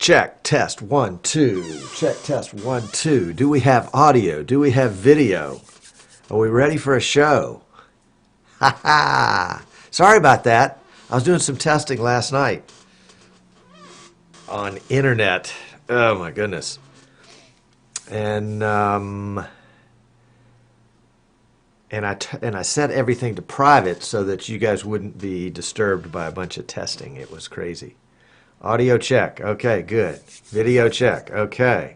Check, test, 1, 2. Check, test, 1, 2. Do we have audio? Do we have video? Are we ready for a show? Ha ha! Sorry about that. I was doing some testing last night on internet. Oh my goodness. And I set everything to private so that you guys wouldn't be disturbed by a bunch of testing. It was crazy. Audio check. Okay, good. Video check. Okay.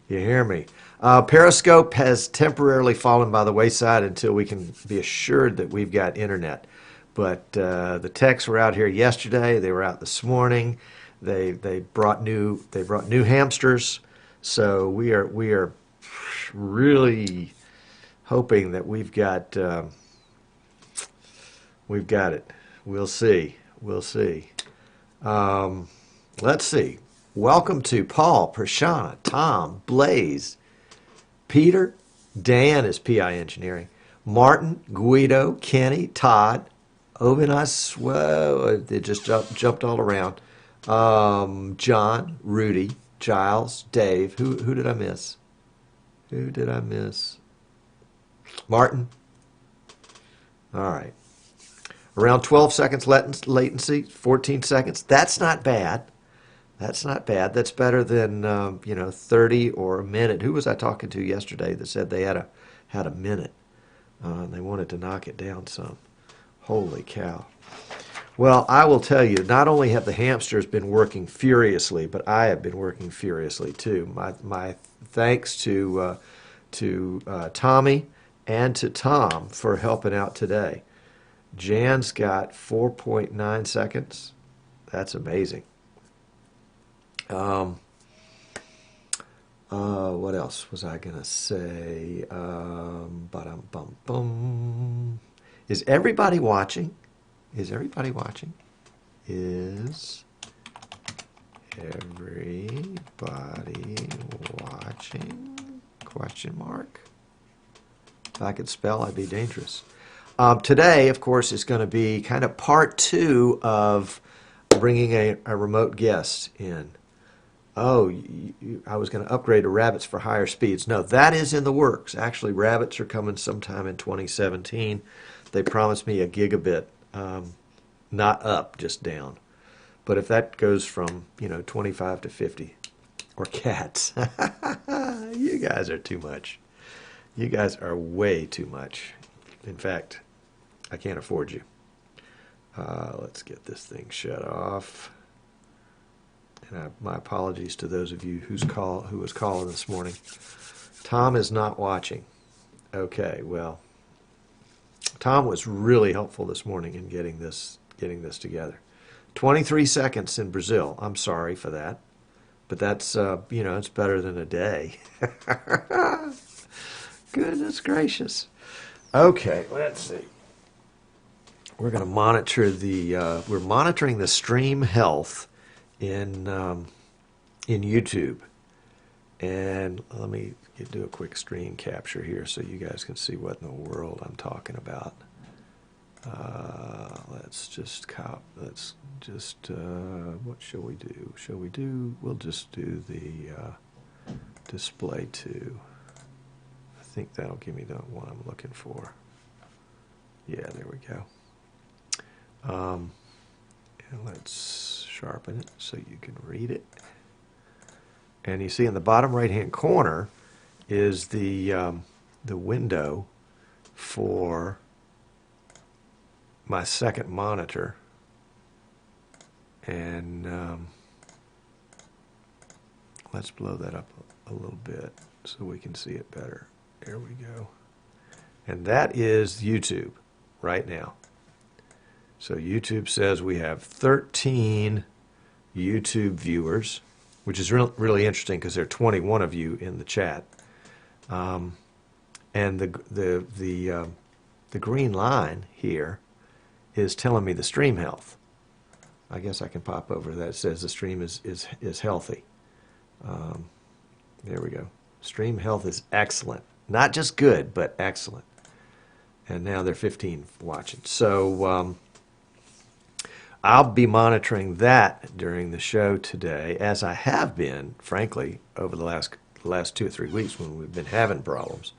You hear me? Periscope has temporarily fallen by the wayside until we can be assured that we've got internet. But the techs were out here yesterday. They were out this morning. They brought new hamsters. So we are really hoping that we've got it. We'll see. We'll see. Let's see. Welcome to Paul, Prashana, Tom, Blaze, Peter, Dan is PI Engineering, Martin, Guido, Kenny, Todd, Ovinas, well, it just jumped all around. John, Rudy, Giles, Dave. Who did I miss? Who did I miss? Martin. All right. Around 12 seconds latency, 14 seconds. That's not bad. That's not bad. That's better than 30 or a minute. Who was I talking to yesterday that said they had a minute? And they wanted to knock it down some. Holy cow. Well, I will tell you, not only have the hamsters been working furiously, but I have been working furiously too. My thanks to Tommy and to Tom for helping out today. Jan's got 4.9 seconds. That's amazing. What else was I gonna say? Is everybody watching? Is everybody watching? Is everybody watching? Question mark. If I could spell, I'd be dangerous. Today, of course, is going to be kind of part 2 of bringing a remote guest in. Oh, I was going to upgrade to rabbits for higher speeds. No, that is in the works. Actually, rabbits are coming sometime in 2017. They promised me a gigabit, not up, just down. But if that goes from 25 to 50, or cats, you guys are too much. You guys are way too much. In fact, I can't afford you. Let's get this thing shut off. And my apologies to those of you who was calling this morning. Tom is not watching. Okay, well, Tom was really helpful this morning in getting this together. 23 seconds in Brazil. I'm sorry for that, but that's it's better than a day. Goodness gracious. Okay, let's see. We're going to monitor we're monitoring the stream health in YouTube. And let me do a quick screen capture here so you guys can see what in the world I'm talking about. Let's just what shall we do? We'll just do the display 2. I think that'll give me the one I'm looking for. Yeah, there we go. And let's sharpen it so you can read it. And you see in the bottom right-hand corner is the window for my second monitor. And let's blow that up a little bit so we can see it better. There we go. And that is YouTube right now. So YouTube says we have 13 YouTube viewers, which is really interesting because there are 21 of you in the chat. And the green line here is telling me the stream health. I guess I can pop over that. It says the stream is healthy. There we go. Stream health is excellent. Not just good, but excellent. And now there are 15 watching. So I'll be monitoring that during the show today, as I have been, frankly, over the last 2 or 3 weeks when we've been having problems.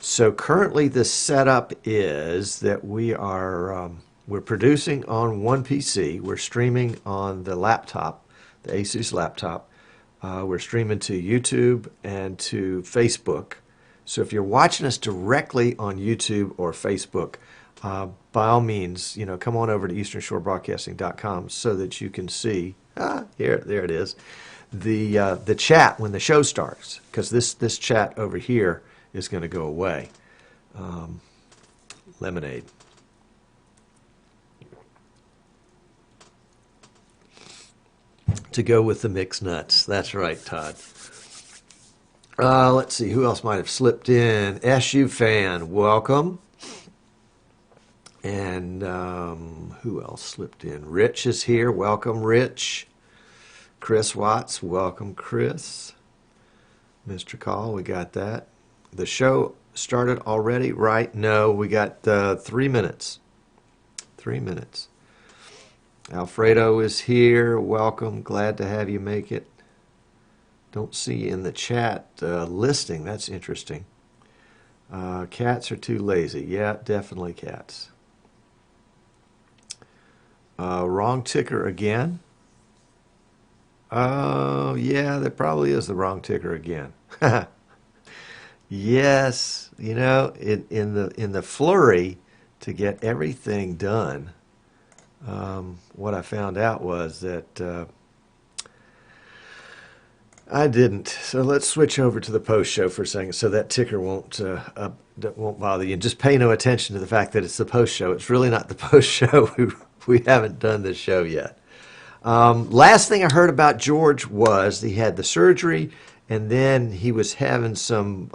So currently the setup is that we're producing on one PC. We're streaming on the laptop, the Asus laptop. We're streaming to YouTube and to Facebook. So if you're watching us directly on YouTube or Facebook, by all means, come on over to easternshorebroadcasting.com so that you can see, there it is, the chat when the show starts, because this chat over here is going to go away. Lemonade. To go with the mixed nuts. That's right, Todd. Let's see, who else might have slipped in? SU fan, welcome. And who else slipped in? Rich is here. Welcome, Rich. Chris Watts, welcome, Chris. Mr. Call, we got that. The show started already, right? No, we got 3 minutes. 3 minutes. Alfredo is here. Welcome. Glad to have you make it. Don't see in the chat listing. That's interesting. Cats are too lazy. Yeah, definitely cats. Wrong ticker again. Oh, yeah, that probably is the wrong ticker again. Yes, in the flurry to get everything done, what I found out was that I didn't. So let's switch over to the post show for a second, so that ticker won't bother you. And just pay no attention to the fact that it's the post show. It's really not the post show. We haven't done this show yet. Last thing I heard about George was he had the surgery, and then he was having some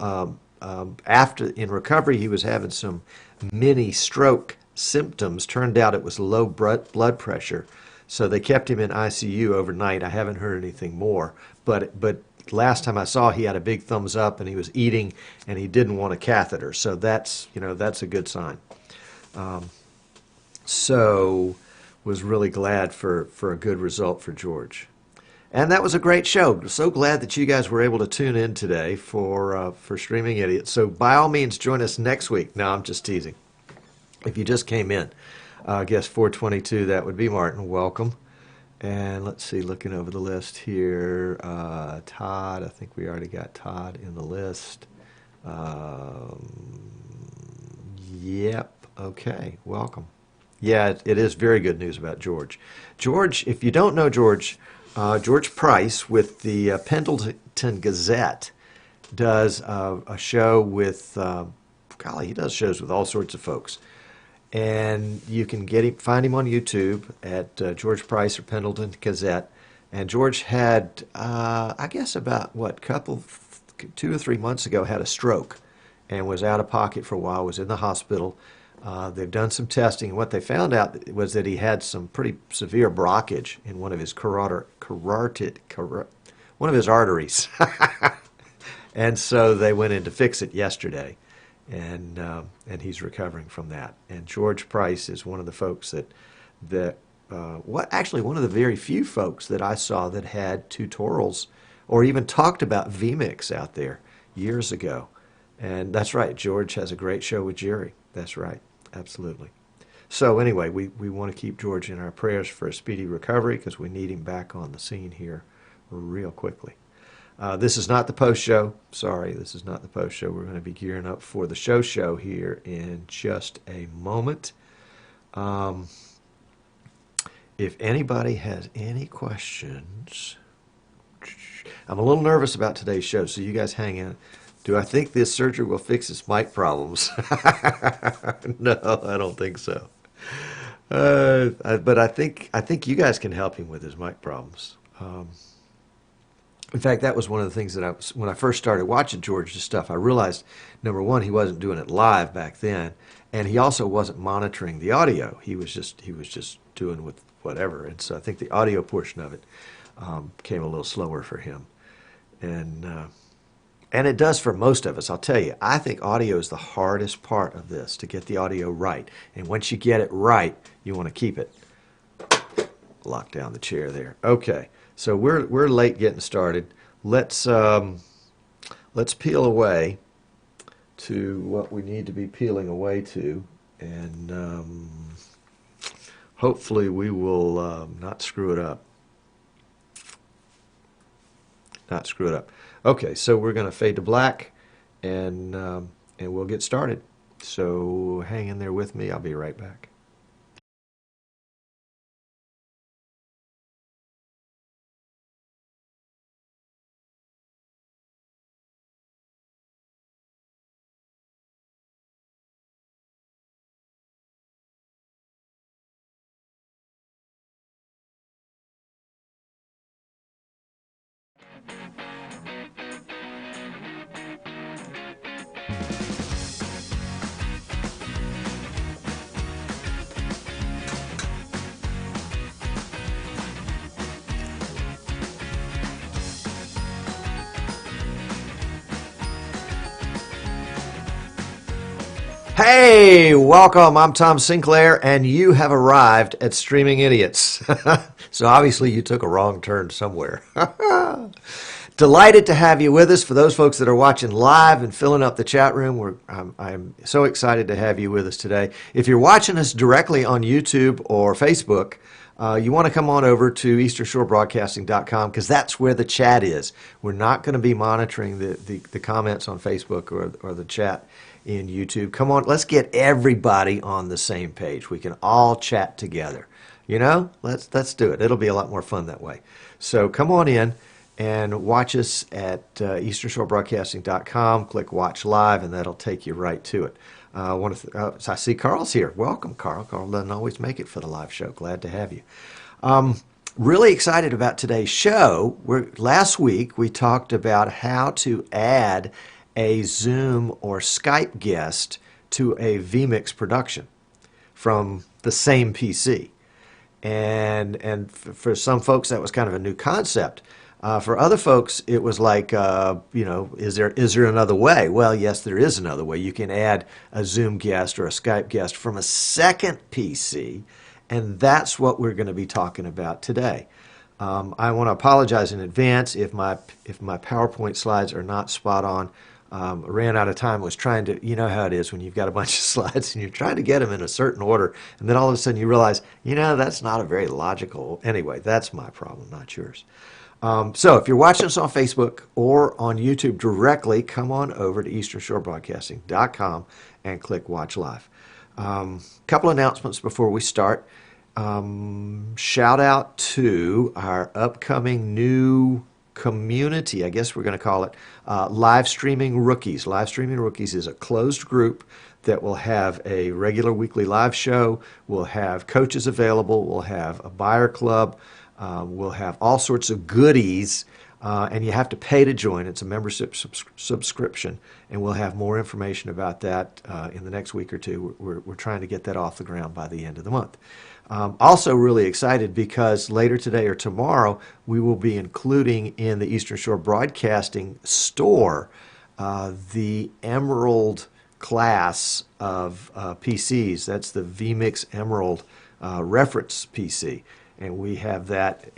in recovery. He was having some mini stroke symptoms. Turned out it was low blood pressure, so they kept him in ICU overnight. I haven't heard anything more, but last time I saw, he had a big thumbs up, and he was eating, and he didn't want a catheter. So that's a good sign. So was really glad for a good result for George. And that was a great show. So glad that you guys were able to tune in today for Streaming Idiots. So by all means, join us next week. No, I'm just teasing. If you just came in, guest 422, that would be Martin. Welcome. And let's see, looking over the list here, Todd, I think we already got Todd in the list. Yep, okay, welcome. Yeah, it is very good news about George. George, if you don't know George, George Price with the Pendleton Gazette does a show with, he does shows with all sorts of folks. And you can find him on YouTube at George Price or Pendleton Gazette. And George had, I guess about 2 or 3 months ago, had a stroke and was out of pocket for a while, was in the hospital. They've done some testing, and what they found out was that he had some pretty severe blockage in one of his one of his arteries. And so they went in to fix it yesterday, and he's recovering from that. And George Price is one of the folks one of the very few folks that I saw that had tutorials or even talked about vMix out there years ago. And that's right, George has a great show with Jerry. That's right, absolutely. So anyway, we want to keep George in our prayers for a speedy recovery, because we need him back on the scene here real quickly. This is not the post show. Sorry, this is not the post show. We're going to be gearing up for the show here in just a moment. If anybody has any questions, I'm a little nervous about today's show, so you guys hang in. Do I think this surgery will fix his mic problems? No, I don't think so. But I think you guys can help him with his mic problems. In fact, that was one of the things that when I first started watching George's stuff, I realized, number one, he wasn't doing it live back then, and he also wasn't monitoring the audio. He was just doing with whatever, and so I think the audio portion of it came a little slower for him. And And it does for most of us. I'll tell you, I think audio is the hardest part of this, to get the audio right. And once you get it right, you want to keep it. Lock down the chair there. Okay, so we're late getting started. Let's peel away to what we need to be peeling away to, and hopefully we will not screw it up. Not screw it up. Okay, so we're going to fade to black, and we'll get started. So hang in there with me. I'll be right back. Hey, welcome. I'm Tom Sinclair, and you have arrived at Streaming Idiots. So obviously you took a wrong turn somewhere. Delighted to have you with us. For those folks that are watching live and filling up the chat room, I'm so excited to have you with us today. If you're watching us directly on YouTube or Facebook, you want to come on over to easternshorebroadcasting.com, because that's where the chat is. We're not going to be monitoring the comments on Facebook or the chat in YouTube. Come on, let's get everybody on the same page. We can all chat together. You know, let's do it. It'll be a lot more fun that way. So come on in and watch us at easternshorebroadcasting.com. Click Watch Live, and that'll take you right to it. So I see Carl's here. Welcome, Carl. Carl doesn't always make it for the live show. Glad to have you. Really excited about today's show. Last week we talked about how to add a Zoom or Skype guest to a vMix production from the same PC. And for some folks, that was kind of a new concept. For other folks, it was like, is there another way? Well, yes, there is another way. You can add a Zoom guest or a Skype guest from a second PC, and that's what we're going to be talking about today. I want to apologize in advance if my PowerPoint slides are not spot on. I ran out of time. Was trying to, you know how it is when you've got a bunch of slides and you're trying to get them in a certain order, and then all of a sudden you realize, that's not a very logical. Anyway, that's my problem, not yours. So if you're watching us on Facebook or on YouTube directly, come on over to easternshorebroadcasting.com and click Watch Live. Couple announcements before we start. Shout out to our upcoming new community, I guess we're going to call it, Live Streaming Rookies. Live Streaming Rookies is a closed group that will have a regular weekly live show. We'll have coaches available. We'll have a buyer club. We'll have all sorts of goodies, and you have to pay to join. It's a membership subscription, and we'll have more information about that in the next week or two. We're trying to get that off the ground by the end of the month. Also really excited because later today or tomorrow, we will be including in the Eastern Shore Broadcasting store the Emerald class of PCs. That's the vMix Emerald reference PC. And we have that,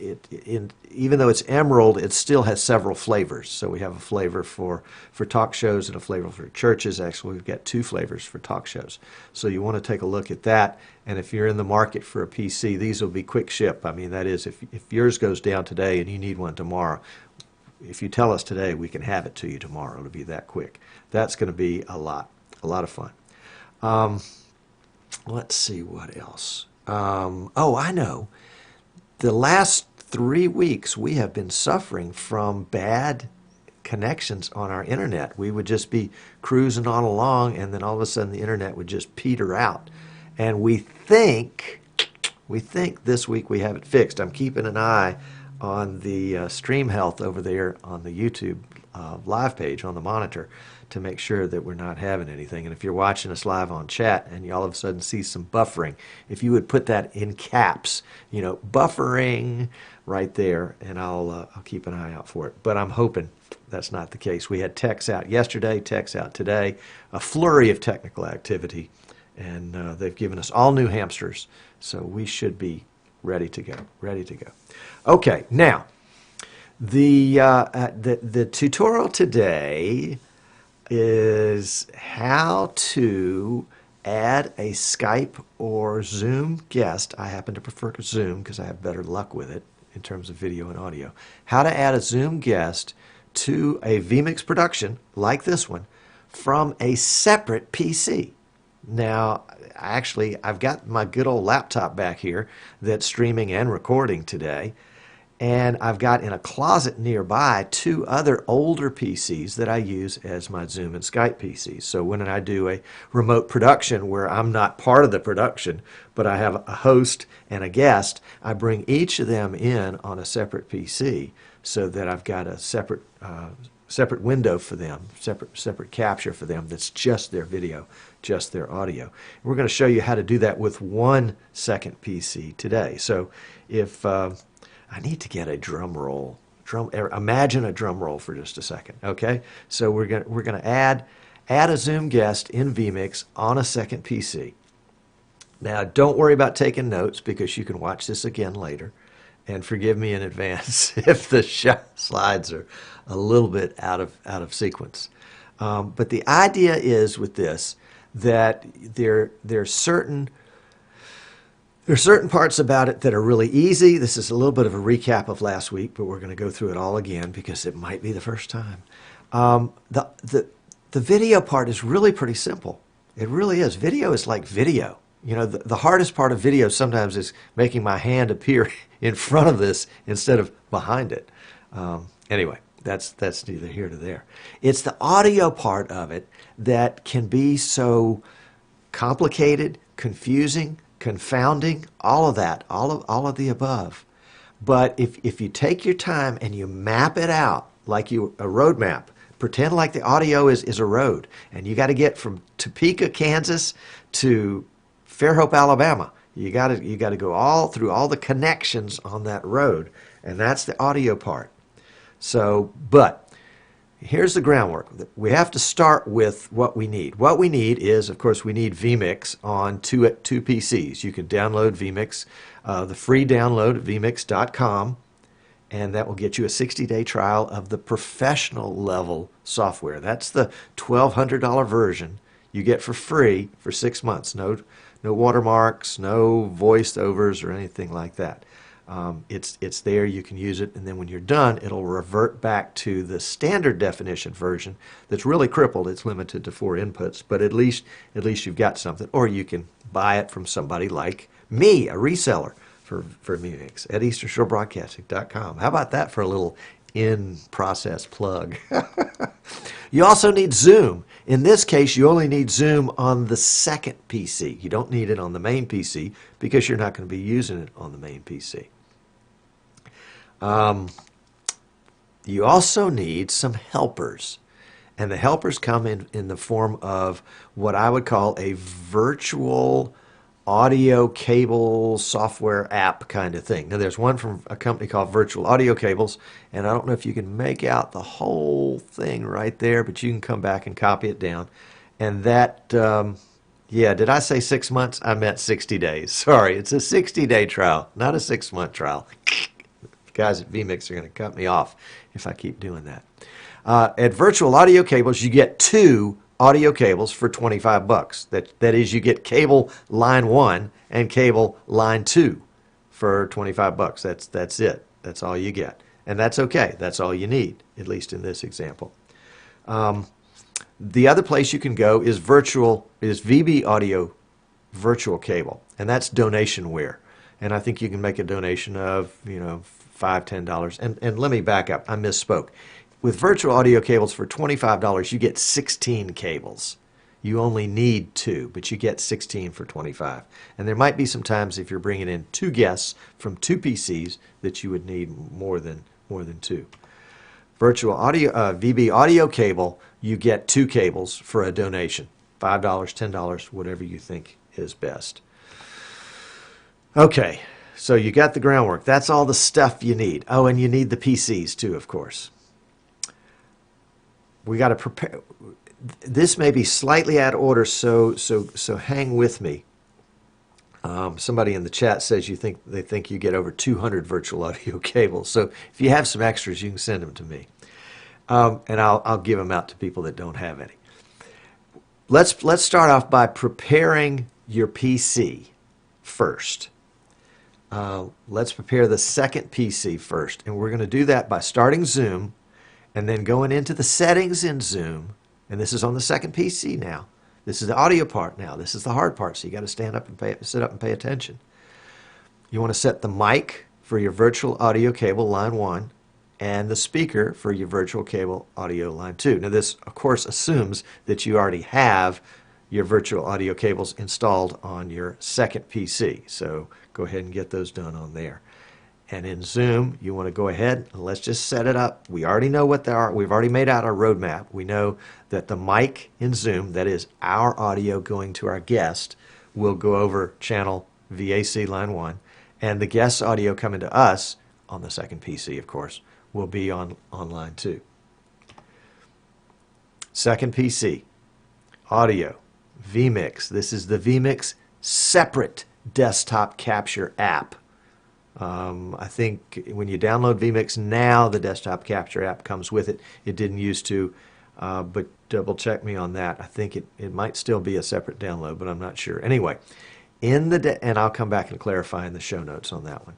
even though it's Emerald, it still has several flavors. So we have a flavor for talk shows and a flavor for churches. Actually, we've got 2 flavors for talk shows. So you want to take a look at that. And if you're in the market for a PC, these will be quick ship. I mean, that is, if yours goes down today and you need one tomorrow, if you tell us today, we can have it to you tomorrow. It'll be that quick. That's going to be a lot of fun. Let's see what else. Oh, I know. The last 3 weeks, we have been suffering from bad connections on our internet. We would just be cruising on along, and then all of a sudden the internet would just peter out. And we think this week we have it fixed. I'm keeping an eye on the stream health over there on the YouTube live page on the monitor to make sure that we're not having anything. And if you're watching us live on chat and you all of a sudden see some buffering, if you would put that in caps, buffering right there, and I'll keep an eye out for it. But I'm hoping that's not the case. We had techs out yesterday, techs out today, a flurry of technical activity, and they've given us all new hamsters, so we should be ready to go. Okay, now the tutorial today is how to add a Skype or Zoom guest. I happen to prefer Zoom because I have better luck with it in terms of video and audio. How to add a Zoom guest to a vMix production like this one from a separate PC. Now, actually, I've got my good old laptop back here that's streaming and recording today, and I've got in a closet nearby 2 other older PCs that I use as my Zoom and Skype PCs. So when I do a remote production where I'm not part of the production, but I have a host and a guest, I bring each of them in on a separate PC so that I've got a separate window for them, separate capture for them that's just their video, just their audio. We're going to show you how to do that with 1 second PC today. So if I need to get a drum roll. Imagine a drum roll for just a second, okay? So we're going to add a Zoom guest in vMix on a second PC. Now, don't worry about taking notes because you can watch this again later. And forgive me in advance if the slides are a little bit out of sequence. But the idea is with this that there's certain parts about it that are really easy. This is a little bit of a recap of last week, but we're going to go through it all again because it might be the first time. The video part is really pretty simple. It really is. Video is like video. The hardest part of video sometimes is making my hand appear in front of this instead of behind it. Anyway, that's neither here nor there. It's the audio part of it that can be so complicated, confusing, confounding, all of that, all of the above. But if you take your time and you map it out like a road map, pretend like the audio is a road, and you got to get from Topeka, Kansas to Fairhope, Alabama. You got to go all through all the connections on that road, and that's the audio part. So, but here's the groundwork. We have to start with what we need. What we need is, of course, we need vMix on two PCs. You can download vMix, the free download at vmix.com, and that will get you a 60-day trial of the professional level software. That's the $1,200 version you get for free for 6 months. No watermarks, no voiceovers or anything like that. It's there, you can use it, and then when you're done, it'll revert back to the standard definition version that's really crippled. It's limited to 4 inputs, but at least you've got something. Or you can buy it from somebody like me, a reseller for vMix at easternshorebroadcasting.com. How about that for a little in-process plug? You also need Zoom. In this case, you only need Zoom on the second PC. You don't need it on the main PC because you're not going to be using it on the main PC. You also need some helpers. And the helpers come in the form of what I would call a virtual audio cable software app kind of thing. Now, there's one from a company called Virtual Audio Cables, and I don't know if you can make out the whole thing right there, but you can come back and copy it down. And that, yeah, did I say 6 months? I meant 60 days. Sorry, it's a 60-day trial, not a 6-month trial. The guys at vMix are going to cut me off if I keep doing that. At Virtual Audio Cables, you get 2 audio cables for $25. That is, you get cable line 1 and cable line 2 for $25. That's it. That's all you get, and that's okay. That's all you need, at least in this example. The other place you can go is VB Audio Virtual Cable, and that's donationware. And I think you can make a donation of $5, $10. And let me back up. I misspoke. With virtual audio cables for $25, you get 16 cables. you only need 2, but you get 16 for 25. And there might be some times if you're bringing in 2 guests from 2 PCs that you would need more than 2. Virtual audio, VB audio cable, you get 2 cables for a donation. $5, $10, whatever you think is best. Okay, so you got the groundwork. That's all the stuff you need. Oh, and you need the PCs too, of course. We got to prepare. This may be slightly out of order, so hang with me. Somebody in the chat says they think you get over 200 virtual audio cables. So if you have some extras, you can send them to me, and I'll give them out to people that don't have any. Let's start off by preparing your PC first. Let's prepare the second PC first, and we're going to do that by starting Zoom, and then going into the settings in Zoom. And this is on the second PC now. This is the audio part now. This is the hard part, so you got to stand up and sit up and pay attention. You want to set the mic for your virtual audio cable line 1 and the speaker for your virtual cable audio line 2. Now this, of course, assumes that you already have your virtual audio cables installed on your second PC. So go ahead and get those done on there. And in Zoom, you want to go ahead and let's just set it up. We already know what they are. We've already made out our roadmap. We know that the mic in Zoom, that is our audio going to our guest, will go over channel VAC line 1. And the guest's audio coming to us, on the second PC, of course, will be on line 2. Second PC, audio, vMix. This is the vMix separate desktop capture app. I think when you download vMix now, the desktop capture app comes with it. It didn't used to, but double check me on that. I think it might still be a separate download, but I'm not sure. Anyway, and I'll come back and clarify in the show notes on that one.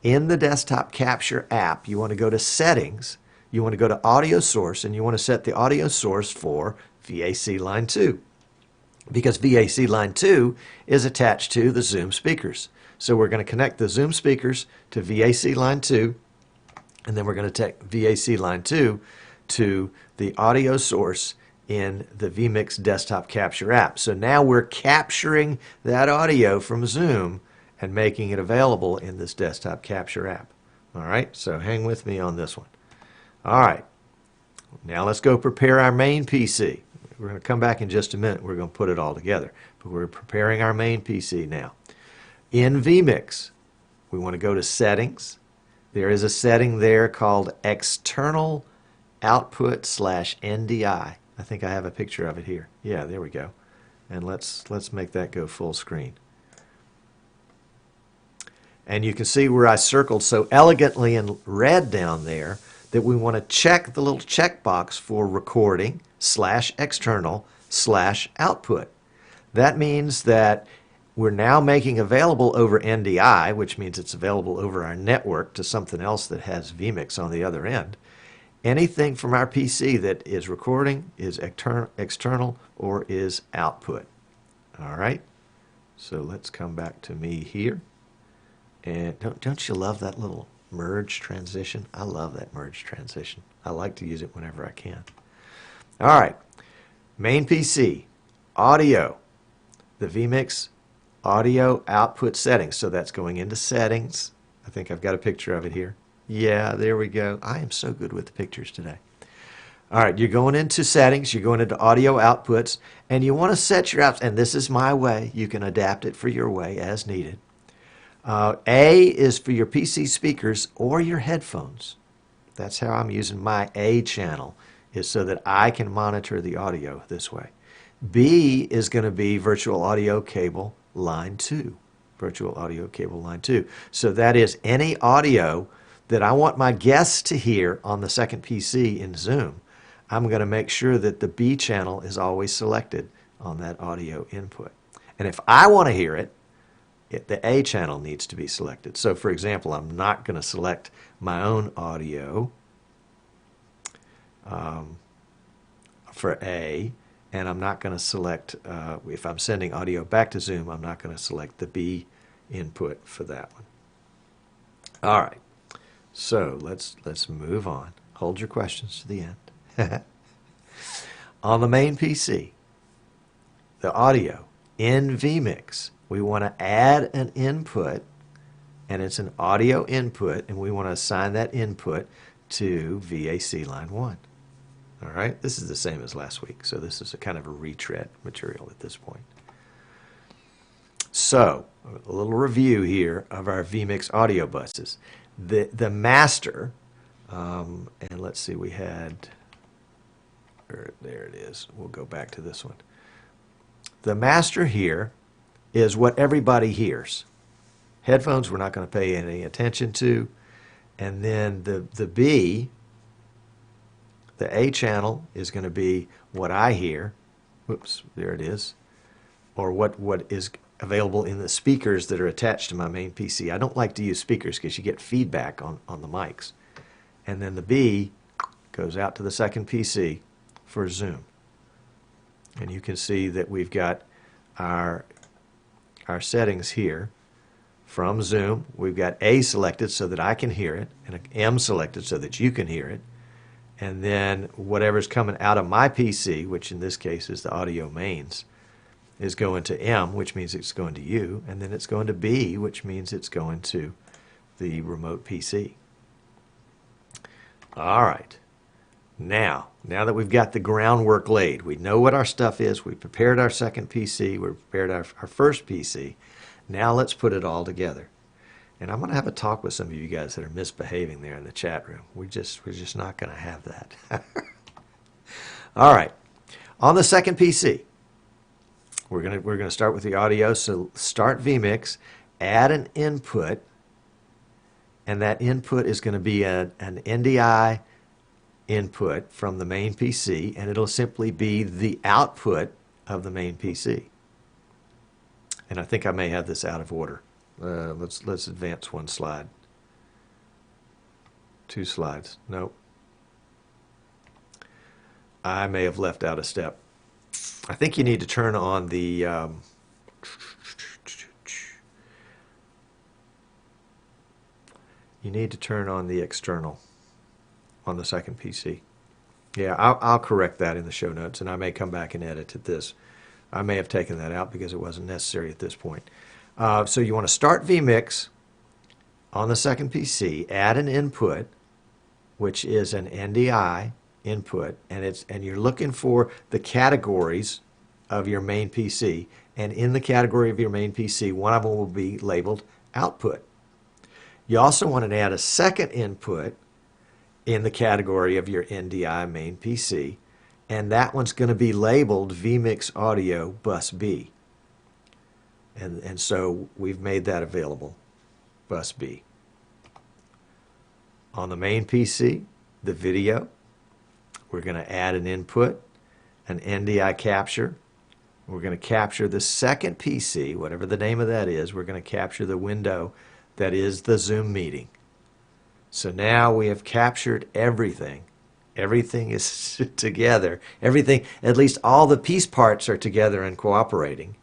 In the desktop capture app, you want to go to settings, you want to go to audio source, and you want to set the audio source for VAC line 2. Because VAC line 2 is attached to the Zoom speakers. So we're going to connect the Zoom speakers to VAC line 2, and then we're going to take VAC line 2 to the audio source in the vMix desktop capture app. So now we're capturing that audio from Zoom and making it available in this desktop capture app. All right, so hang with me on this one. All right, now let's go prepare our main PC. We're going to come back in just a minute. We're going to put it all together. But we're preparing our main PC now. In vMix, we want to go to Settings. There is a setting there called External Output /NDI. I think I have a picture of it here. Yeah, there we go. And let's make that go full screen. And you can see where I circled so elegantly in red down there that we want to check the little checkbox for recording /external /output. That means that we're now making available over NDI, which means it's available over our network to something else that has vMix on the other end. Anything from our PC that is recording is external or is output. All right, so let's come back to me here. And don't you love that little merge transition? I love that merge transition. I like to use it whenever I can. All right, main PC, audio, the vMix audio output settings. So that's going into settings. I think I've got a picture of it here. Yeah, there we go. I am so good with the pictures today. All right, you're going into settings, you're going into audio outputs, and you want to set your apps, and this is my way. You can adapt it for your way as needed. A is for your PC speakers or your headphones. That's how I'm using my A channel, is so that I can monitor the audio this way. B is going to be virtual audio cable line 2. Virtual audio cable line 2. So that is any audio that I want my guests to hear on the second PC in Zoom. I'm going to make sure that the B channel is always selected on that audio input. And if I want to hear it, the A channel needs to be selected. So for example, I'm not going to select my own audio for A, and I'm not going to select, if I'm sending audio back to Zoom, I'm not going to select the B input for that one. All right, so let's move on. Hold your questions to the end. On the main PC, the audio in vMix. We want to add an input, and it's an audio input, and we want to assign that input to VAC line 1. All right, this is the same as last week, so this is a kind of a retread material at this point. So, a little review here of our vMix audio buses. The master, and let's see, we had, there it is. We'll go back to this one. The master here is what everybody hears. Headphones we're not going to pay any attention to. And then the B, the A channel, is going to be what I hear. Whoops, there it is. Or what is available in the speakers that are attached to my main PC. I don't like to use speakers because you get feedback on the mics. And then the B goes out to the second PC for Zoom. And you can see that we've got our settings here. From Zoom, we've got A selected so that I can hear it, and M selected so that you can hear it. And then whatever's coming out of my PC, which in this case is the audio mains, is going to M, which means it's going to you, and then it's going to B, which means it's going to the remote PC. All right. Now that we've got the groundwork laid, we know what our stuff is, we prepared our second PC, we prepared our first PC, now let's put it all together. And I'm going to have a talk with some of you guys that are misbehaving there in the chat room. We're just not going to have that. All right. On the second PC, we're going to start with the audio. So start vMix, add an input, and that input is going to be an NDI input from the main PC, and it'll simply be the output of the main PC. And I think I may have this out of order. Let's advance one slide. 2 slides. Nope. I may have left out a step. I think you need to turn on the external on the second PC. Yeah, I'll correct that in the show notes, and I may come back and edit this. I may have taken that out because it wasn't necessary at this point. So you want to start vMix on the second PC, add an input, which is an NDI input, and you're looking for the categories of your main PC, and in the category of your main PC, one of them will be labeled output. You also want to add a second input in the category of your NDI main PC, and that one's going to be labeled vMix Audio Bus B. And so we've made that available, Bus B. On the main PC, the video, we're going to add an input, an NDI capture. We're going to capture the second PC, whatever the name of that is. We're going to capture the window that is the Zoom meeting. So now we have captured everything. Everything is together. Everything, at least all the piece parts are together and cooperating.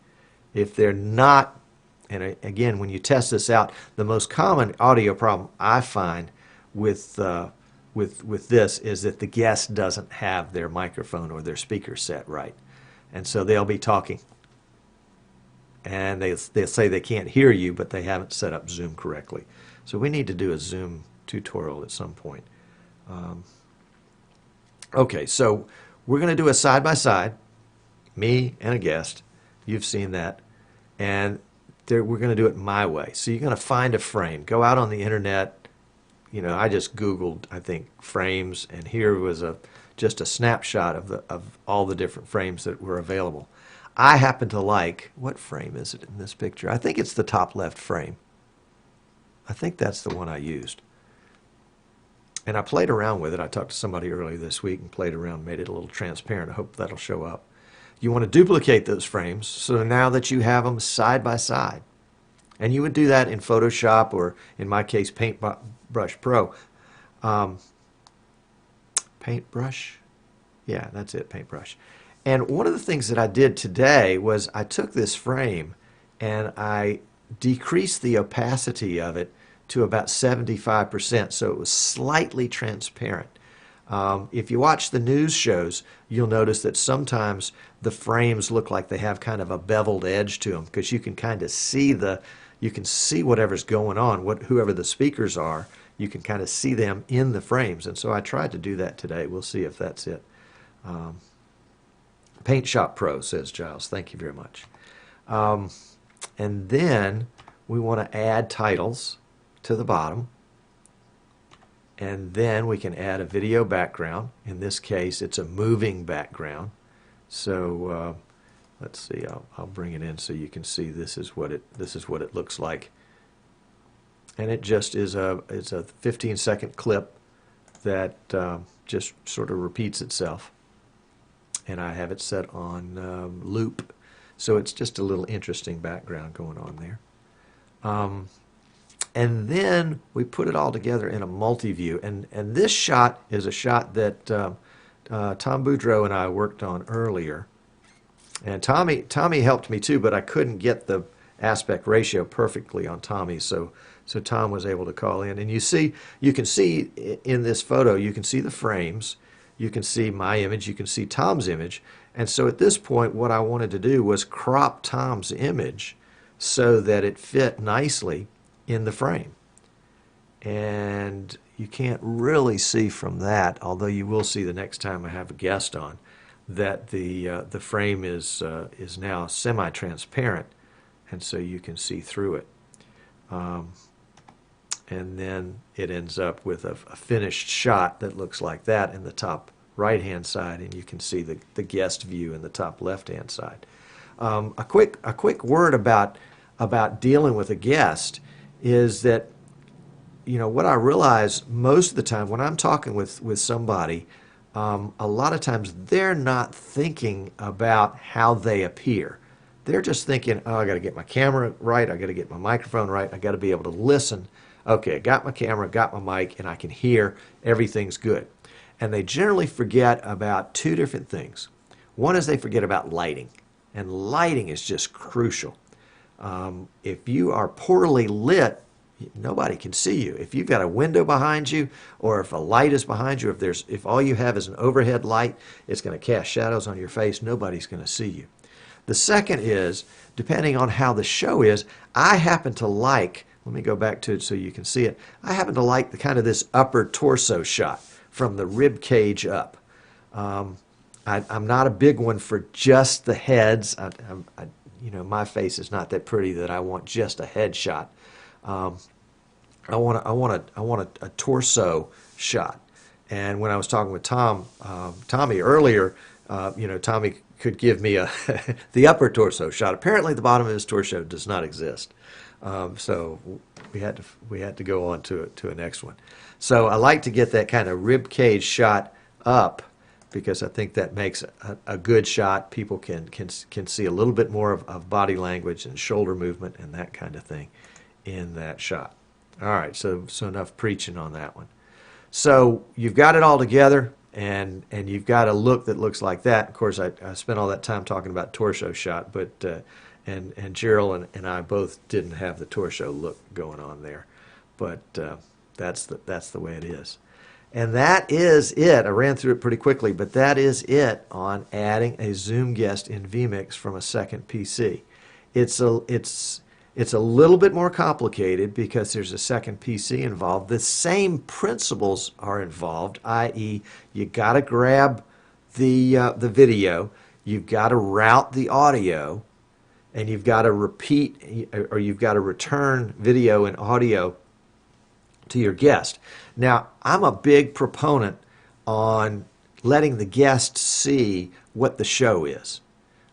If they're not, and again, when you test this out, the most common audio problem I find with this is that the guest doesn't have their microphone or their speaker set right. And so they'll be talking. And they'll say they can't hear you, but they haven't set up Zoom correctly. So we need to do a Zoom tutorial at some point. Okay, so we're going to do a side-by-side, me and a guest. You've seen that. And we're going to do it my way. So you're going to find a frame. Go out on the internet. You know, I just Googled, I think, frames, and here was just a snapshot of all the different frames that were available. I happen to like, what frame is it in this picture? I think it's the top left frame. I think that's the one I used. And I played around with it. I talked to somebody earlier this week and played around, made it a little transparent. I hope that'll show up. You want to duplicate those frames so now that you have them side by side. And you would do that in Photoshop or, in my case, Paintbrush Pro. Paintbrush? Yeah, that's it, Paintbrush. And one of the things that I did today was I took this frame and I decreased the opacity of it to about 75%, so it was slightly transparent. If you watch the news shows, you'll notice that sometimes the frames look like they have kind of a beveled edge to them because you can kind of see you can see whatever's going on, whoever the speakers are, you can kind of see them in the frames. And so I tried to do that today. We'll see if that's it. Paint Shop Pro, says Giles. Thank you very much. And then we want to add titles to the bottom. And then we can add a video background. In this case, it's a moving background. So let's see. I'll bring it in so you can see this is what it looks like. And it just is it's a 15-second clip that just sort of repeats itself. And I have it set on loop, so it's just a little interesting background going on there. And then we put it all together in a multi-view. And this shot is a shot that Tom Boudreau and I worked on earlier. And Tommy helped me too, but I couldn't get the aspect ratio perfectly on Tommy, so Tom was able to call in. And you can see in this photo, you can see the frames, you can see my image, you can see Tom's image. And so at this point, what I wanted to do was crop Tom's image so that it fit nicely in the frame. And you can't really see from that, although you will see the next time I have a guest on, that the frame is now semi-transparent, and so you can see through it. And then it ends up with a finished shot that looks like that in the top right-hand side, and you can see the guest view in the top left-hand side. A quick word about dealing with a guest is that, you know, what I realize most of the time when I'm talking with somebody, a lot of times they're not thinking about how they appear. They're just thinking, oh, I got to get my camera right, I got to get my microphone right, I got to be able to listen. Okay, I got my camera, got my mic, and I can hear, everything's good. And they generally forget about two different things. One is they forget about lighting, and lighting is just crucial. If you are poorly lit, nobody can see you. If you've got a window behind you, or if a light is behind you, if all you have is an overhead light, it's going to cast shadows on your face, nobody's going to see you. The second is, depending on how the show is, I happen to like, let me go back to it so you can see it, I happen to like the kind of this upper torso shot from the rib cage up. I'm not a big one for just the heads. You know, my face is not that pretty that I want just a head shot. I want a torso shot. And when I was talking with Tommy earlier, you know, Tommy could give me the upper torso shot. Apparently, the bottom of his torso does not exist. So we had to go on to a next one. So I like to get that kind of rib cage shot up because I think that makes a good shot. People can see a little bit more of body language and shoulder movement and that kind of thing in that shot. All right, so enough preaching on that one. So you've got it all together, and you've got a look that looks like that. Of course, I spent all that time talking about torso shot, but and Gerald and I both didn't have the torso look going on there, but that's the way it is. And that is it. I ran through it pretty quickly, but that is it on adding a Zoom guest in vMix from a second PC. It's a little bit more complicated because there's a second PC involved. The same principles are involved, i.e., you got to grab the video, you've got to route the audio, and you've got to repeat or you've got to return video and audio to your guest. Now, I'm a big proponent on letting the guest see what the show is.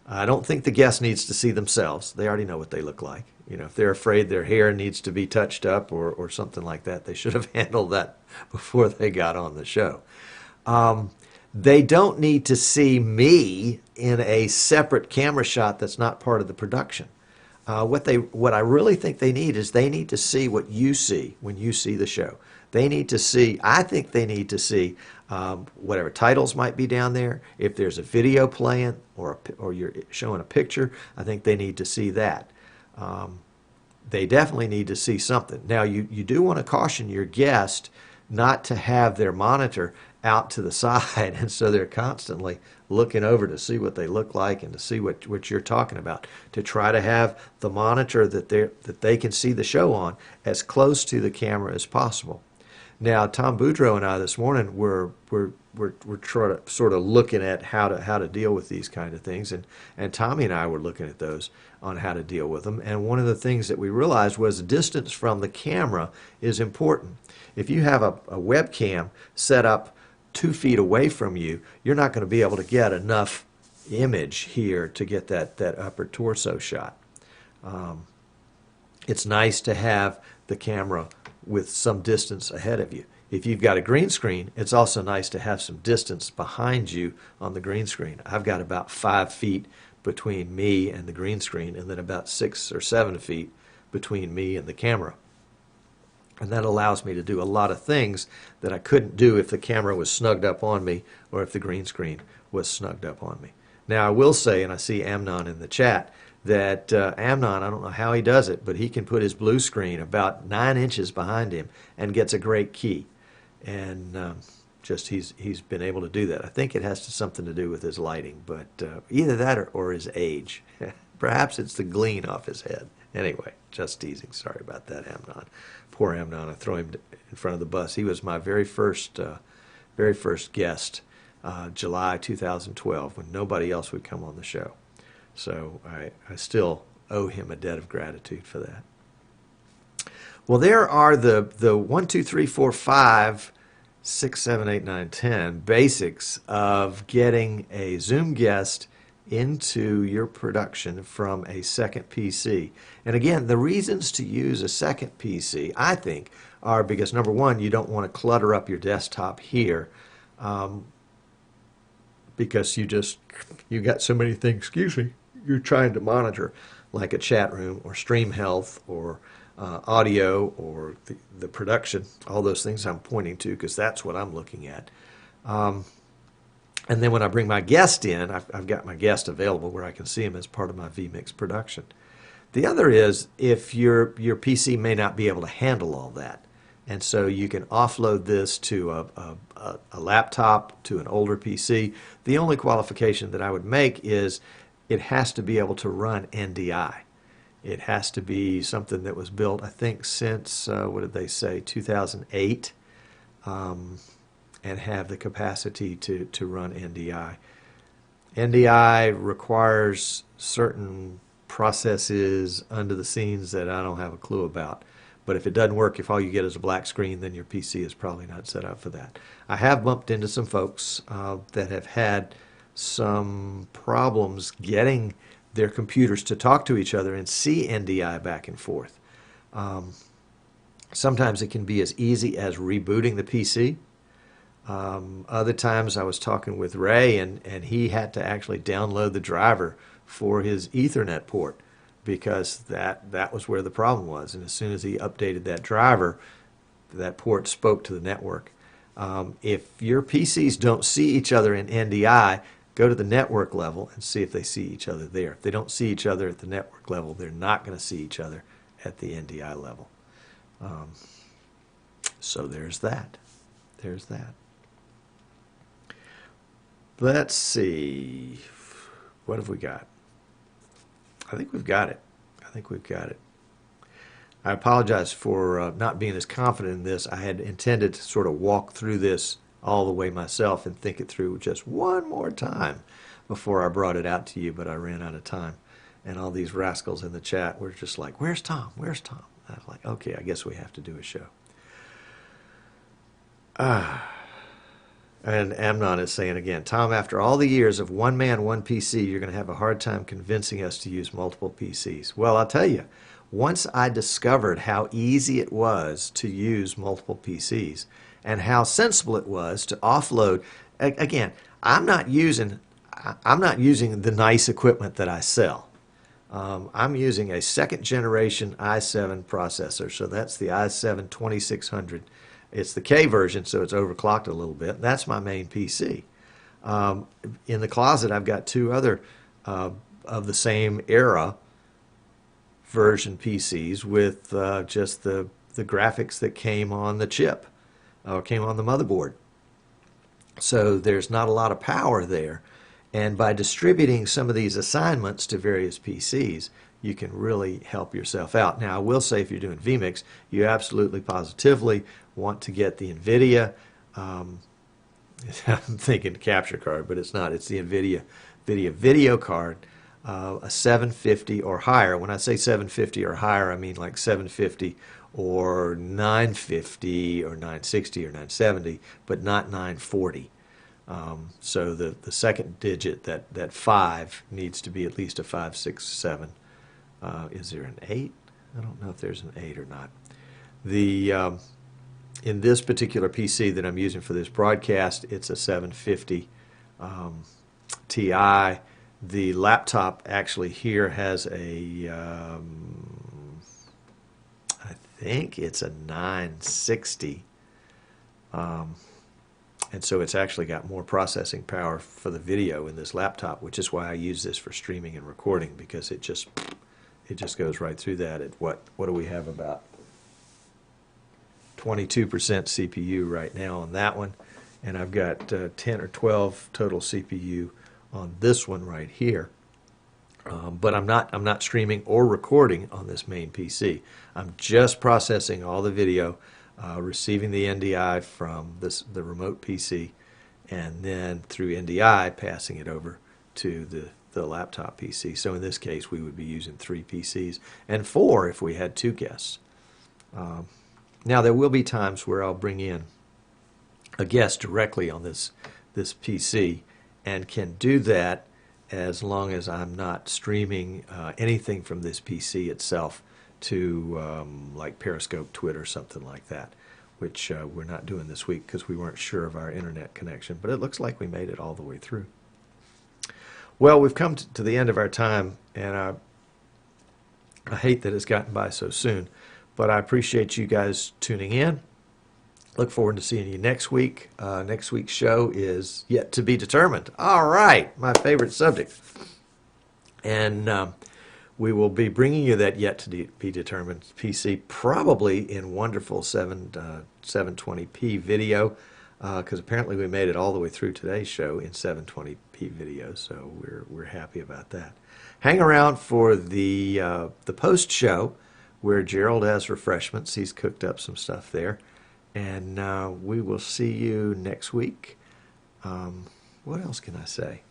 I don't think the guest needs to see themselves. They already know what they look like. You know, if they're afraid their hair needs to be touched up or something like that, they should have handled that before they got on the show. They don't need to see me in a separate camera shot that's not part of the production. What I really think they need is they need to see what you see when you see the show. They need to see, I think they need to see whatever titles might be down there. If there's a video playing or you're showing a picture, I think they need to see that. They definitely need to see something. Now, you do want to caution your guest not to have their monitor out to the side, and so they're constantly looking over to see what they look like and to see what you're talking about, to try to have the monitor that they can see the show on as close to the camera as possible. Now, Tom Boudreau and I this morning were sort of looking at how to deal with these kind of things, and Tommy and I were looking at those on how to deal with them. And one of the things that we realized was distance from the camera is important. If you have a webcam set up 2 feet away from you, you're not going to be able to get enough image here to get that upper torso shot. It's nice to have the camera with some distance ahead of you. If you've got a green screen, it's also nice to have some distance behind you on the green screen. I've got about 5 feet between me and the green screen, and then about 6 or 7 feet between me and the camera. And that allows me to do a lot of things that I couldn't do if the camera was snugged up on me or if the green screen was snugged up on me. Now, I will say, and I see Amnon in the chat, that Amnon, I don't know how he does it, but he can put his blue screen about 9 inches behind him and gets a great key. And he's been able to do that. I think it has something to do with his lighting, but either that or his age. Perhaps it's the gleam off his head. Anyway, just teasing. Sorry about that, Amnon. Poor Amnon. I throw him in front of the bus. He was my very first guest, July 2012, when nobody else would come on the show. So I still owe him a debt of gratitude for that. Well, there are the 1, 2, 3, 4, 5, 6, 7, 8, 9, 10 basics of getting a Zoom guest into your production from a second PC. And again, the reasons to use a second PC, I think, are because, number one, you don't want to clutter up your desktop here because you got so many things, you're trying to monitor, like a chat room or stream health or audio or the production, all those things I'm pointing to because that's what I'm looking at. And then when I bring my guest in, I've got my guest available where I can see him as part of my vMix production. The other is if your PC may not be able to handle all that. And so you can offload this to a laptop, to an older PC. The only qualification that I would make is it has to be able to run NDI. It has to be something that was built, I think, since, what did they say, 2008, and have the capacity to run NDI. NDI requires certain processes under the scenes that I don't have a clue about. But if it doesn't work, if all you get is a black screen, then your PC is probably not set up for that. I have bumped into some folks that have had some problems getting their computers to talk to each other and see NDI back and forth. Sometimes it can be as easy as rebooting the PC. Other times I was talking with Ray and he had to actually download the driver for his Ethernet port because that was where the problem was. And as soon as he updated that driver, that port spoke to the network. If your PCs don't see each other in NDI, go to the network level and see if they see each other there. If they don't see each other at the network level, they're not going to see each other at the NDI level. So there's that. There's that. Let's see. What have we got? I think we've got it. I think we've got it. I apologize for not being as confident in this. I had intended to sort of walk through this all the way myself and think it through just one more time before I brought it out to you, but I ran out of time. And all these rascals in the chat were just like, "Where's Tom? Where's Tom?" And I was like, okay, I guess we have to do a show. And Amnon is saying again, Tom, after all the years of one man, one PC, you're going to have a hard time convincing us to use multiple PCs. Well, I'll tell you, once I discovered how easy it was to use multiple PCs and how sensible it was to offload, again, I'm not using the nice equipment that I sell. I'm using a second generation i7 processor, so that's the i7 2600. It's the K version, so it's overclocked a little bit. That's my main PC. In the closet, I've got two other of the same era version PCs with just the graphics that came on the chip or came on the motherboard. So there's not a lot of power there. And by distributing some of these assignments to various PCs, you can really help yourself out. Now, I will say if you're doing vMix, you absolutely positively want to get the NVIDIA, I'm thinking capture card, but it's not. It's the NVIDIA video card, a 750 or higher. When I say 750 or higher, I mean like 750 or 950 or 960 or 970, but not 940. So the second digit, that 5, needs to be at least a 5, 6, 7. Is there an 8? I don't know if there's an 8 or not. In this particular PC that I'm using for this broadcast, it's a 750 Ti. The laptop actually here has a, I think it's a 960. And so it's actually got more processing power for the video in this laptop, which is why I use this for streaming and recording, because it just goes right through that at what do we have, about 22% CPU right now on that one, and I've got 10 or 12 total CPU on this one right here. But I'm not streaming or recording on this main PC. I'm just processing all the video, receiving the NDI from the remote PC, and then through NDI passing it over to the laptop PC. So in this case, we would be using 3 PCs, and 4 if we had 2 guests. Now there will be times where I'll bring in a guest directly on this PC, and can do that as long as I'm not streaming anything from this PC itself to like Periscope, Twitter, something like that, which we're not doing this week because we weren't sure of our internet connection, but it looks like we made it all the way through. Well, we've come to the end of our time, and I hate that it's gotten by so soon, but I appreciate you guys tuning in. Look forward to seeing you next week. Next week's show is yet to be determined. All right, my favorite subject. And we will be bringing you that yet to be determined PC, probably in wonderful 720p video, because apparently we made it all the way through today's show in 720p video, so we're happy about that. Hang around for the post show where Gerald has refreshments. He's cooked up some stuff there. And we will see you next week. What else can I say?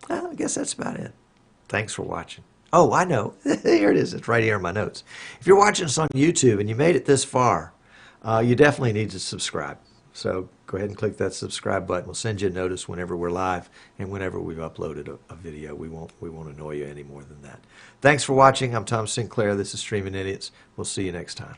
Well, I guess that's about it. Thanks for watching. Oh, I know. Here it is. It's right here in my notes. If you're watching us on YouTube and you made it this far, you definitely need to subscribe. So go ahead and click that subscribe button. We'll send you a notice whenever we're live and whenever we've uploaded a video. We won't annoy you any more than that. Thanks for watching. I'm Tom Sinclair. This is Streaming Idiots. We'll see you next time.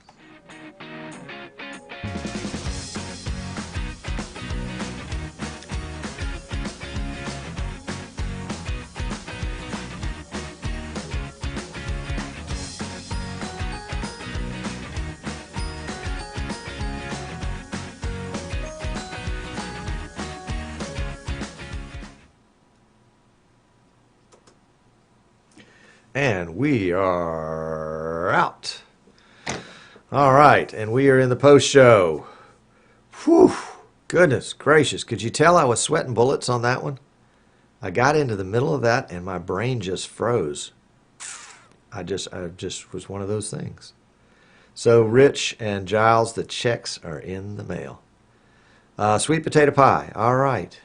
And we are out. All right, and we are in the post show. Whew, goodness gracious. Could you tell I was sweating bullets on that one? I got into the middle of that and my brain just froze. I just was one of those things. So Rich and Giles, the checks are in the mail. Sweet potato pie. All right.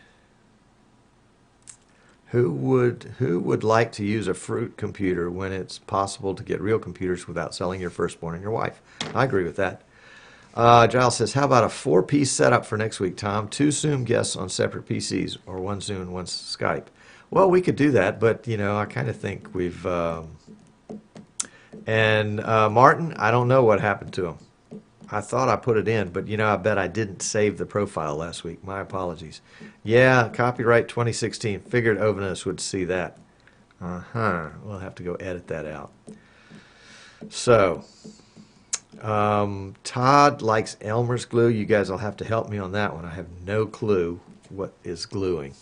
Who would like to use a fruit computer when it's possible to get real computers without selling your firstborn and your wife? I agree with that. Giles says, how about a 4-piece setup for next week, Tom? 2 Zoom guests on separate PCs, or 1 Zoom and 1 Skype. Well, we could do that, but, you know, I kind of think we've... Martin, I don't know what happened to him. I thought I put it in, but, you know, I bet I didn't save the profile last week. My apologies. Yeah, copyright 2016. Figured Ovanus would see that. We'll have to go edit that out. So, Todd likes Elmer's glue. You guys will have to help me on that one. I have no clue what is gluing.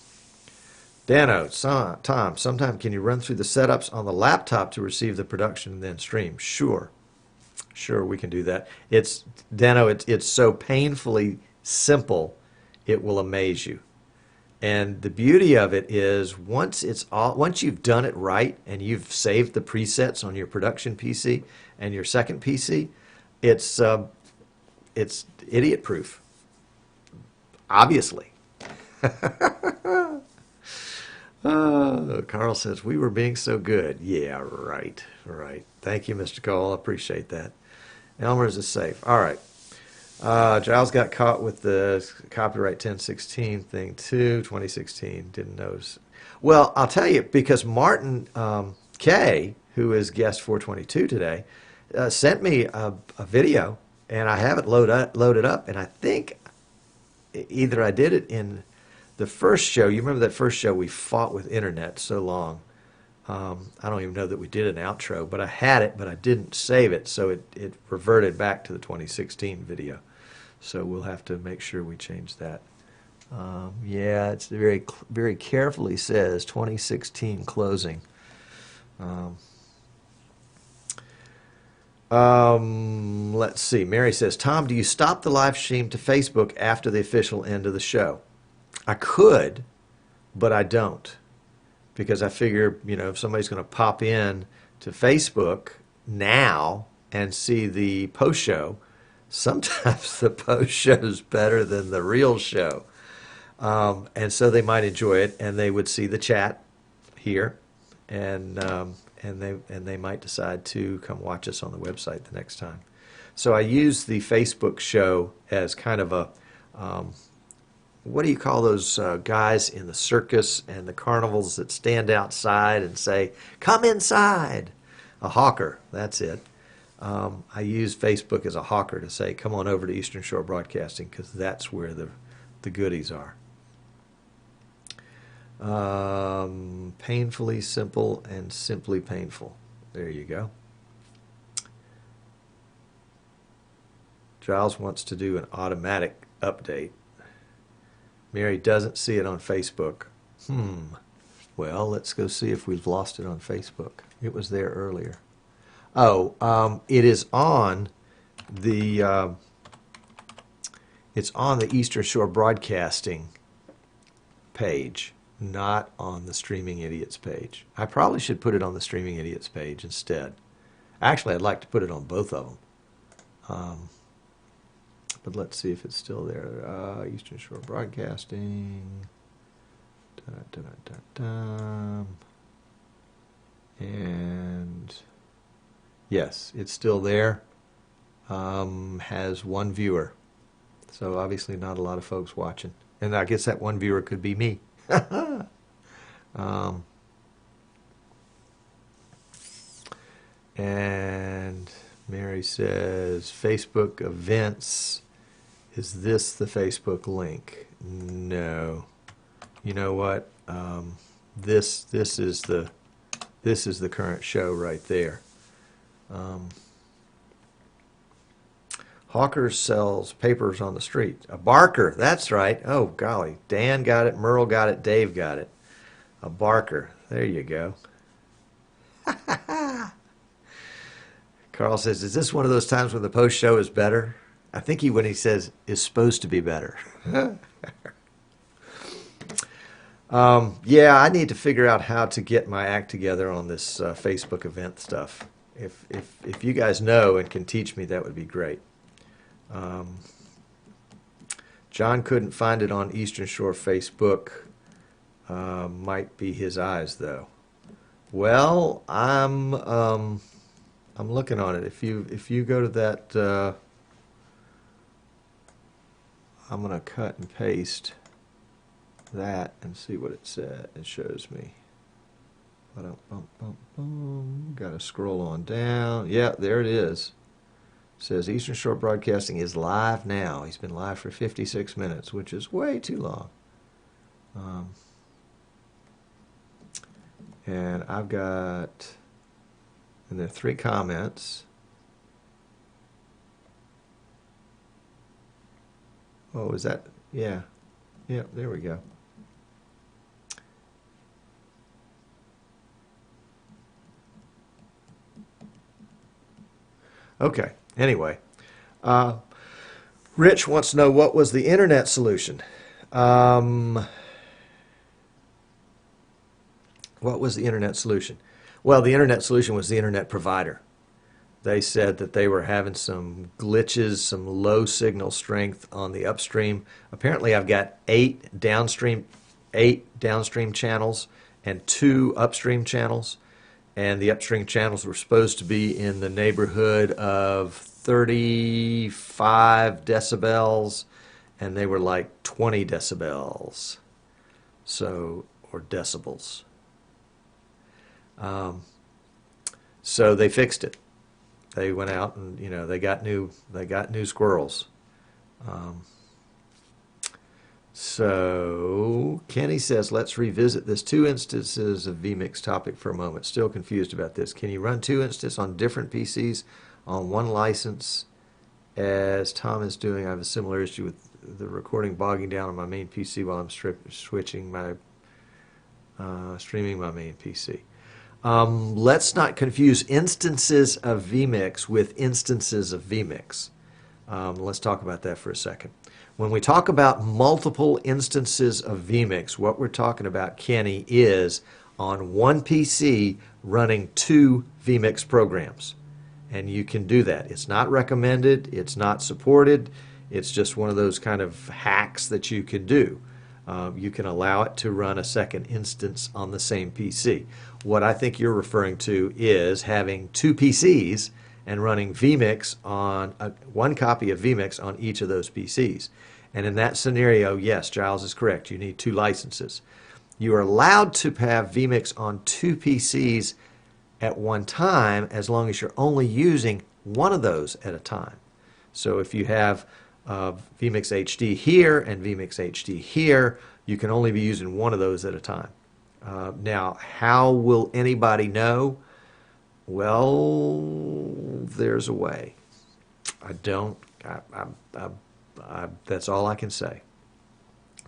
Dano, Tom, sometime can you run through the setups on the laptop to receive the production and then stream? Sure. Sure, we can do that. Dano, it's so painfully simple. it will amaze you. And the beauty of it is once you've done it right and you've saved the presets on your production PC and your second PC, it's idiot proof. Obviously. Carl says we were being so good. Yeah, right, right. Thank you, Mr. Cole. I appreciate that. Elmer's is safe. All right. Giles got caught with the copyright 1016 thing too, 2016. Didn't notice. Well, I'll tell you, because Martin K, who is guest 422 today, sent me a video, and I have it loaded up, and I think either I did it in the first show. You remember that first show we fought with internet so long. I don't even know that we did an outro, but I had it, but I didn't save it, so it reverted back to the 2016 video. So we'll have to make sure we change that. Yeah, it's very, very carefully says 2016 closing. Let's see. Mary says, Tom, do you stop the live stream to Facebook after the official end of the show? I could, but I don't. Because I figure, if somebody's going to pop in to Facebook now and see the post show, sometimes the post show is better than the real show. And so they might enjoy it, and they would see the chat here, and they might decide to come watch us on the website the next time. So I use the Facebook show as kind of a what do you call those guys in the circus and the carnivals that stand outside and say, "Come inside"? A hawker, that's it. I use Facebook as a hawker to say, "Come on over to Eastern Shore Broadcasting," because that's where the goodies are. Painfully simple and simply painful. There you go. Giles wants to do an automatic update. Mary doesn't see it on Facebook. Well, let's go see if we've lost it on Facebook. It was there earlier. Oh, it is on the it's on the Eastern Shore Broadcasting page, not on the Streaming Idiots page. I probably should put it on the Streaming Idiots page instead. Actually, I'd like to put it on both of them. But let's see if it's still there. Eastern Shore Broadcasting. And yes, it's still there. Has one viewer. So obviously not a lot of folks watching. And I guess that one viewer could be me. And Mary says, Facebook events. Is this the Facebook link? No. You know what? This is the current show right there. Hawker sells papers on the street. A barker, that's right. Oh golly, Dan got it, Merle got it, Dave got it. A barker. There you go. Carl says, is this one of those times when the post show is better? I think when he says is supposed to be better. Yeah, I need to figure out how to get my act together on this Facebook event stuff. If you guys know and can teach me, that would be great. John couldn't find it on Eastern Shore Facebook. Might be his eyes, though. Well, I'm looking on it. If you go to that, I'm gonna cut and paste that and see what it said. It shows me. Got to scroll on down. Yeah, there it is. It says Eastern Shore Broadcasting is live now. He's been live for 56 minutes, which is way too long. And I've got, and there are 3 comments. Oh, is that? Yeah. Yeah, there we go. Okay, anyway. Rich wants to know what was the internet solution. What was the internet solution? Well, the internet solution was the internet provider. They said that they were having some glitches, some low signal strength on the upstream. Apparently, I've got eight downstream channels and two upstream channels. And the upstream channels were supposed to be in the neighborhood of 35 decibels, and they were like 20 decibels. So, or decibels. So they fixed it. They went out and they got new squirrels. So Kenny says, let's revisit this 2 instances of vMix topic for a moment. Still confused about this. Can you run 2 instances on different PCs on one license as Tom is doing? I have a similar issue with the recording bogging down on my main PC while I'm streaming my main PC. Let's not confuse instances of vMix with instances of vMix. Let's talk about that for a second. When we talk about multiple instances of vMix, what we're talking about, Kenny, is on one PC running 2 vMix programs. And you can do that. It's not recommended. It's not supported. It's just one of those kind of hacks that you can do. You can allow it to run a second instance on the same PC. What I think you're referring to is having 2 PCs and running vMix on one copy of vMix on each of those PCs. And in that scenario, yes, Giles is correct. You need 2 licenses. You are allowed to have vMix on 2 PCs at one time as long as you're only using one of those at a time. So if you have vMix HD here and vMix HD here, you can only be using one of those at a time. Now, how will anybody know? Well, there's a way. That's all I can say.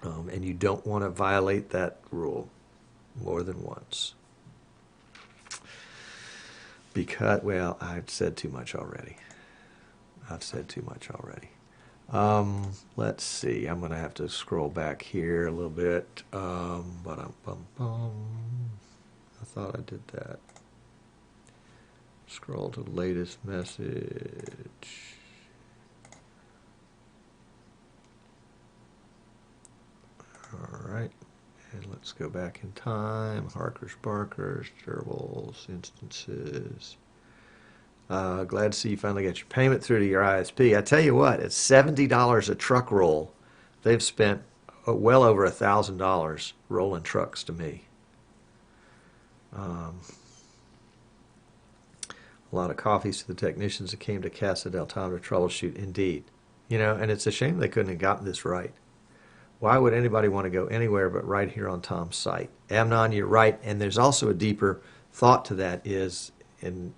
And you don't want to violate that rule more than once. Because, well, I've said too much already. Let's see. I'm going to have to scroll back here a little bit. I thought I did that. Scroll to the latest message. All right. And let's go back in time. Harkers, Barkers, gerbils, instances. Glad to see you finally got your payment through to your ISP. I tell you what, at $70 a truck roll, they've spent well over $1,000 rolling trucks to me. A lot of coffees to the technicians that came to Casa del Tom to troubleshoot. Indeed. And it's a shame they couldn't have gotten this right. Why would anybody want to go anywhere but right here on Tom's site? Amnon, you're right. And there's also a deeper thought to that is, and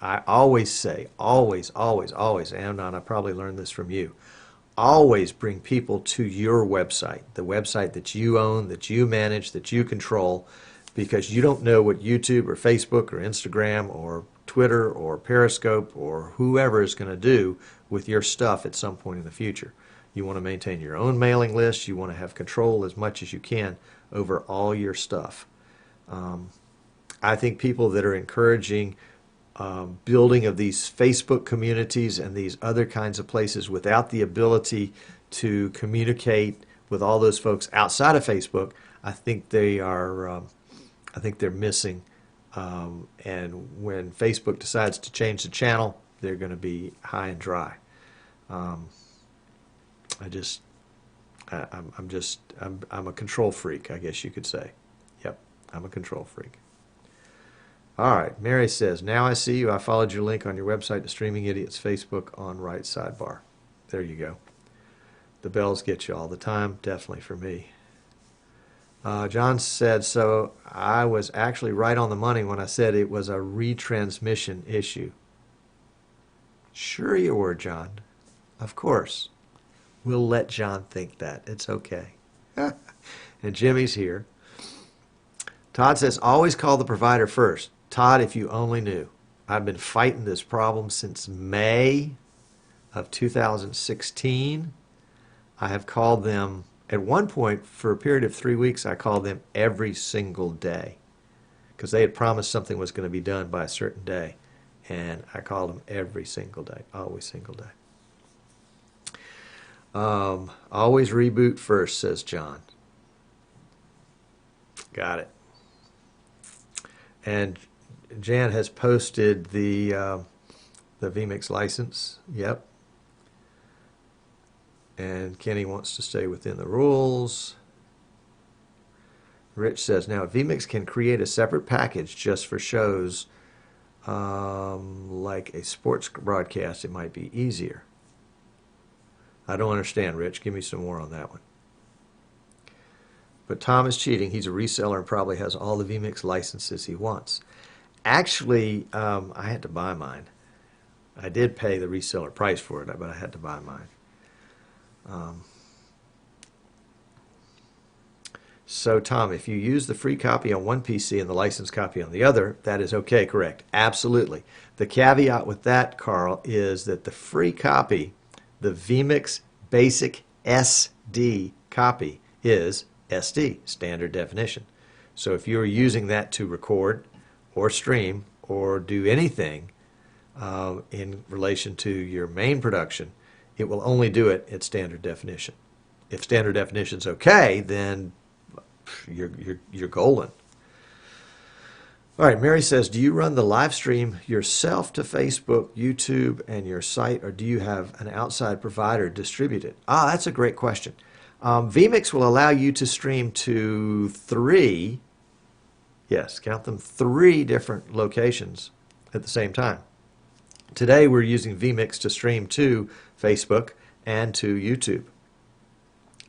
I always say, always, Amnon, I probably learned this from you, always bring people to your website, the website that you own, that you manage, that you control, because you don't know what YouTube or Facebook or Instagram or Twitter or Periscope or whoever is going to do with your stuff at some point in the future. You want to maintain your own mailing list. You want to have control as much as you can over all your stuff. I think people that are encouraging building of these Facebook communities and these other kinds of places without the ability to communicate with all those folks outside of Facebook, I think they are. I think they're missing. And when Facebook decides to change the channel, they're going to be high and dry. I'm a control freak, I guess you could say. Yep, I'm a control freak. All right, Mary says, now I see you. I followed your link on your website to Streaming Idiots Facebook on right sidebar. There you go. The bells get you all the time, definitely for me. John said, so I was actually right on the money when I said it was a retransmission issue. Sure you were, John. Of course. We'll let John think that. It's okay. And Jimmy's here. Todd says, always call the provider first. Todd, if you only knew. I've been fighting this problem since May of 2016. I have called them At one point, for a period of 3 weeks, I called them every single day because they had promised something was going to be done by a certain day. And I called them every single day, always single day. Always reboot first, says John. Got it. And Jan has posted the vMix license. Yep. And Kenny wants to stay within the rules. Rich says, now vMix can create a separate package just for shows like a sports broadcast. It might be easier. I don't understand, Rich. Give me some more on that one. But Tom is cheating. He's a reseller and probably has all the vMix licenses he wants. Actually, I had to buy mine. I did pay the reseller price for it, but I had to buy mine. So, Tom, if you use the free copy on one PC and the licensed copy on the other, that is okay, correct? Absolutely. The caveat with that, Carl, is that the free copy, the vMix Basic SD copy, is SD, standard definition. So if you're using that to record or stream or do anything in relation to your main production, it will only do it at standard definition. If standard definition's okay, then you're golden. All right, Mary says, do you run the live stream yourself to Facebook, YouTube, and your site, or do you have an outside provider distribute it? That's a great question. vMix will allow you to stream to 3, yes, count them, 3 different locations at the same time. Today we're using vMix to stream to Facebook and to YouTube.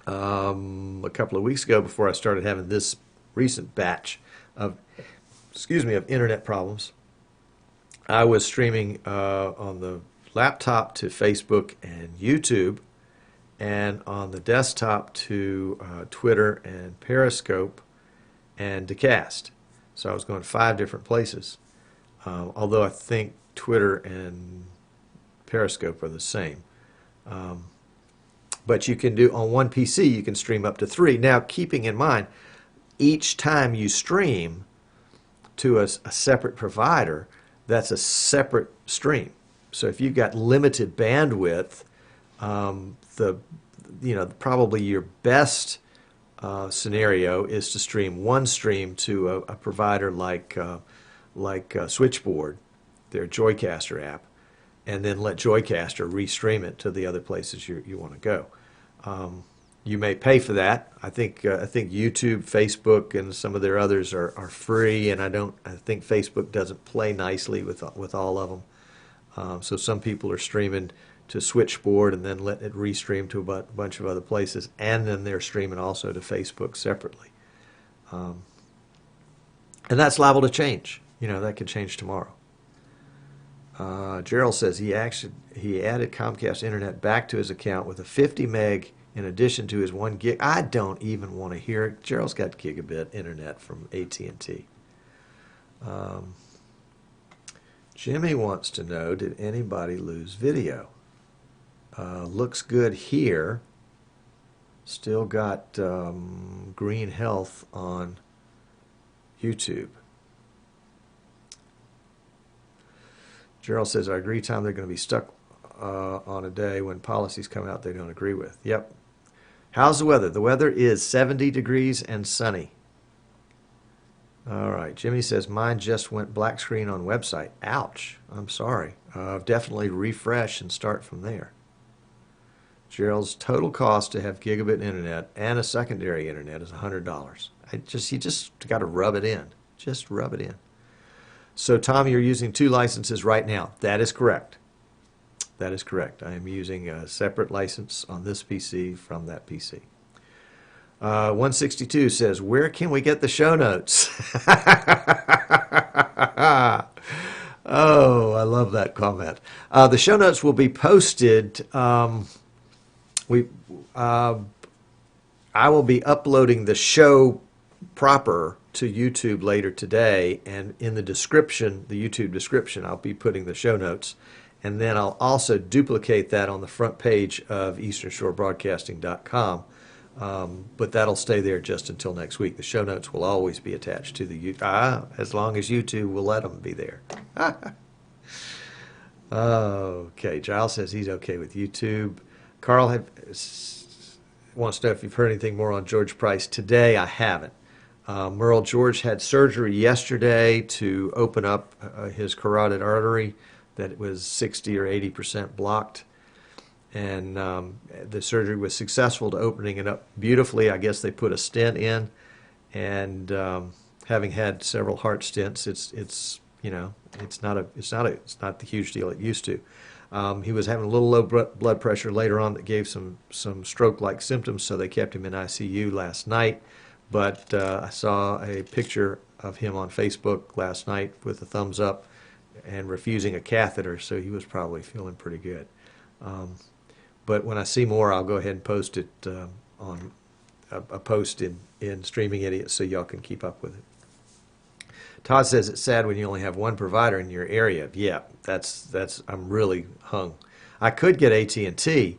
A couple of weeks ago, before I started having this recent batch of internet problems, I was streaming on the laptop to Facebook and YouTube, and on the desktop to Twitter and Periscope and to Cast. So I was going 5 different places, although I think Twitter and Periscope are the same. But you can do, on one PC, you can stream up to 3. Now, keeping in mind, each time you stream to a separate provider, that's a separate stream. So if you've got limited bandwidth, probably your best scenario is to stream one stream to a provider like Switchboard, their Joycaster app, and then let Joycaster restream it to the other places you want to go. You may pay for that. I think YouTube, Facebook, and some of their others are free, and I think Facebook doesn't play nicely with all of them. So some people are streaming to Switchboard and then letting it restream to a bunch of other places, and then they're streaming also to Facebook separately. And that's liable to change. That could change tomorrow. Gerald says he added Comcast Internet back to his account with a 50 meg in addition to his 1 gig. I don't even want to hear it. Gerald's got gigabit internet from AT&T. Jimmy wants to know, did anybody lose video? Looks good here. Still got green health on YouTube. Gerald says, I agree, Tom, they're going to be stuck on a day when policies come out they don't agree with. Yep. How's the weather? The weather is 70 degrees and sunny. All right. Jimmy says, mine just went black screen on website. Ouch. I'm sorry. Definitely refresh and start from there. Gerald's total cost to have gigabit internet and a secondary internet is $100. You just got to rub it in. Just rub it in. So, Tom, you're using 2 licenses right now. That is correct. That is correct. I am using a separate license on this PC from that PC. 162 says, where can we get the show notes? Oh, I love that comment. The show notes will be posted. I will be uploading the show proper to YouTube later today, and in the description, the YouTube description, I'll be putting the show notes, and then I'll also duplicate that on the front page of EasternShoreBroadcasting.com But that'll stay there just until next week. The show notes will always be attached to the as long as YouTube will let them be there. Okay, Giles says he's okay with YouTube. Carl wants to know if you've heard anything more on George Price today. I haven't. Merle George had surgery yesterday to open up his carotid artery that was 60 or 80% blocked. And the surgery was successful to opening it up beautifully. I guess they put a stent in, and having had several heart stents, it's not the huge deal it used to. He was having a little low blood pressure later on that gave some stroke-like symptoms, so they kept him in ICU last night. But I saw a picture of him on Facebook last night with a thumbs up and refusing a catheter, so he was probably feeling pretty good. But when I see more, I'll go ahead and post it on a post in Streaming Idiots so y'all can keep up with it. Todd says it's sad when you only have one provider in your area. Yeah, I'm really hung. I could get AT&T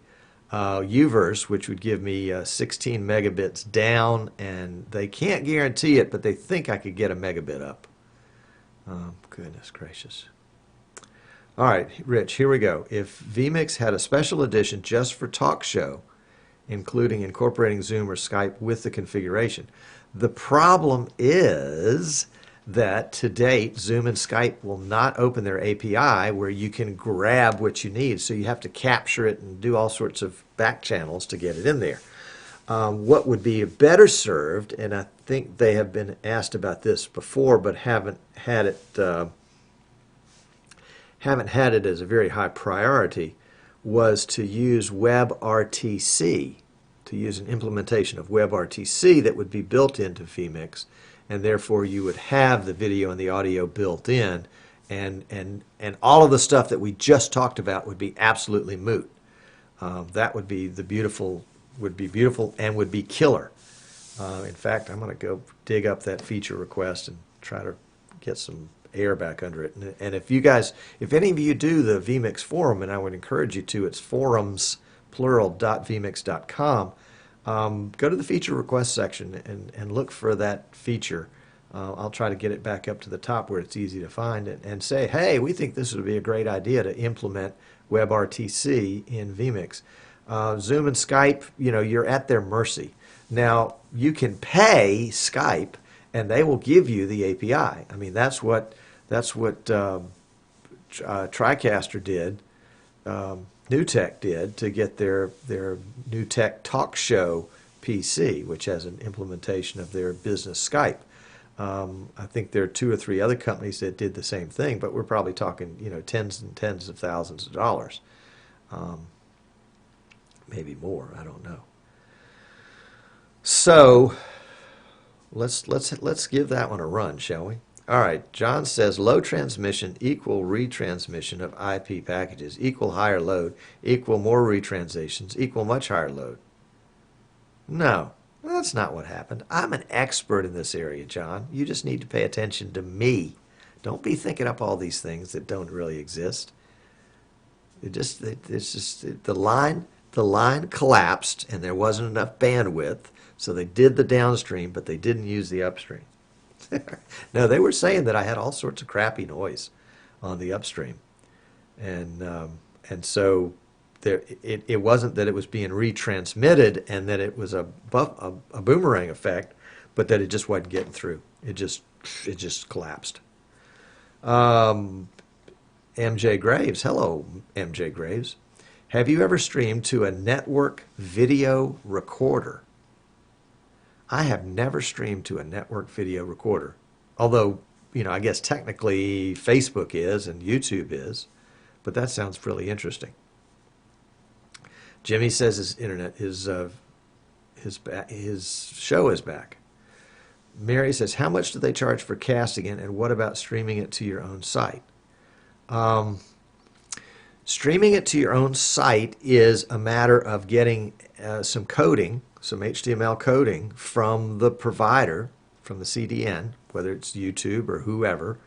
Uverse, which would give me 16 megabits down, and they can't guarantee it, but they think I could get a megabit up. Goodness gracious. All right, Rich, here we go. If vMix had a special edition just for talk show, including incorporating Zoom or Skype with the configuration, the problem is that to date, Zoom and Skype will not open their API where you can grab what you need. So you have to capture it and do all sorts of back channels to get it in there. What would be better served, and I think they have been asked about this before, but haven't had it as a very high priority, was to use WebRTC, to use an implementation of WebRTC that would be built into vMix, and therefore you would have the video and the audio built in, and all of the stuff that we just talked about would be absolutely moot. That would be beautiful and would be killer. In fact, I'm going to go dig up that feature request and try to get some air back under it. And if any of you do the vMix forum, and I would encourage you to, it's forums, plural.vmix.com, go to the feature request section and look for that feature. I'll try to get it back up to the top where it's easy to find it and say, hey, we think this would be a great idea to implement WebRTC in vMix. Zoom and Skype, you're at their mercy. Now, you can pay Skype, and they will give you the API. I mean, that's what TriCaster did, NewTek did to get their NewTek Talk Show PC, which has an implementation of their business Skype. I think there are 2 or 3 other companies that did the same thing, but we're probably talking tens and tens of thousands of dollars, maybe more. I don't know. So let's give that one a run, shall we? All right. John says low transmission equal retransmission of IP packages equal higher load equal more retranslations equal much higher load. No, that's not what happened. I'm an expert in this area, John. You just need to pay attention to me. Don't be thinking up all these things that don't really exist. The line collapsed and there wasn't enough bandwidth, so they did the downstream, but they didn't use the upstream. No, they were saying that I had all sorts of crappy noise on the upstream, and so it wasn't that it was being retransmitted and that it was a boomerang effect, but that it just wasn't getting through. It just collapsed. MJ Graves, hello, MJ Graves. Have you ever streamed to a network video recorder? I have never streamed to a network video recorder, although, I guess technically Facebook is and YouTube is, but that sounds really interesting. Jimmy says his show is back. Mary says, how much do they charge for casting it, and what about streaming it to your own site? Streaming it to your own site is a matter of getting some coding, some HTML coding from the provider, from the CDN, whether it's YouTube or whoever,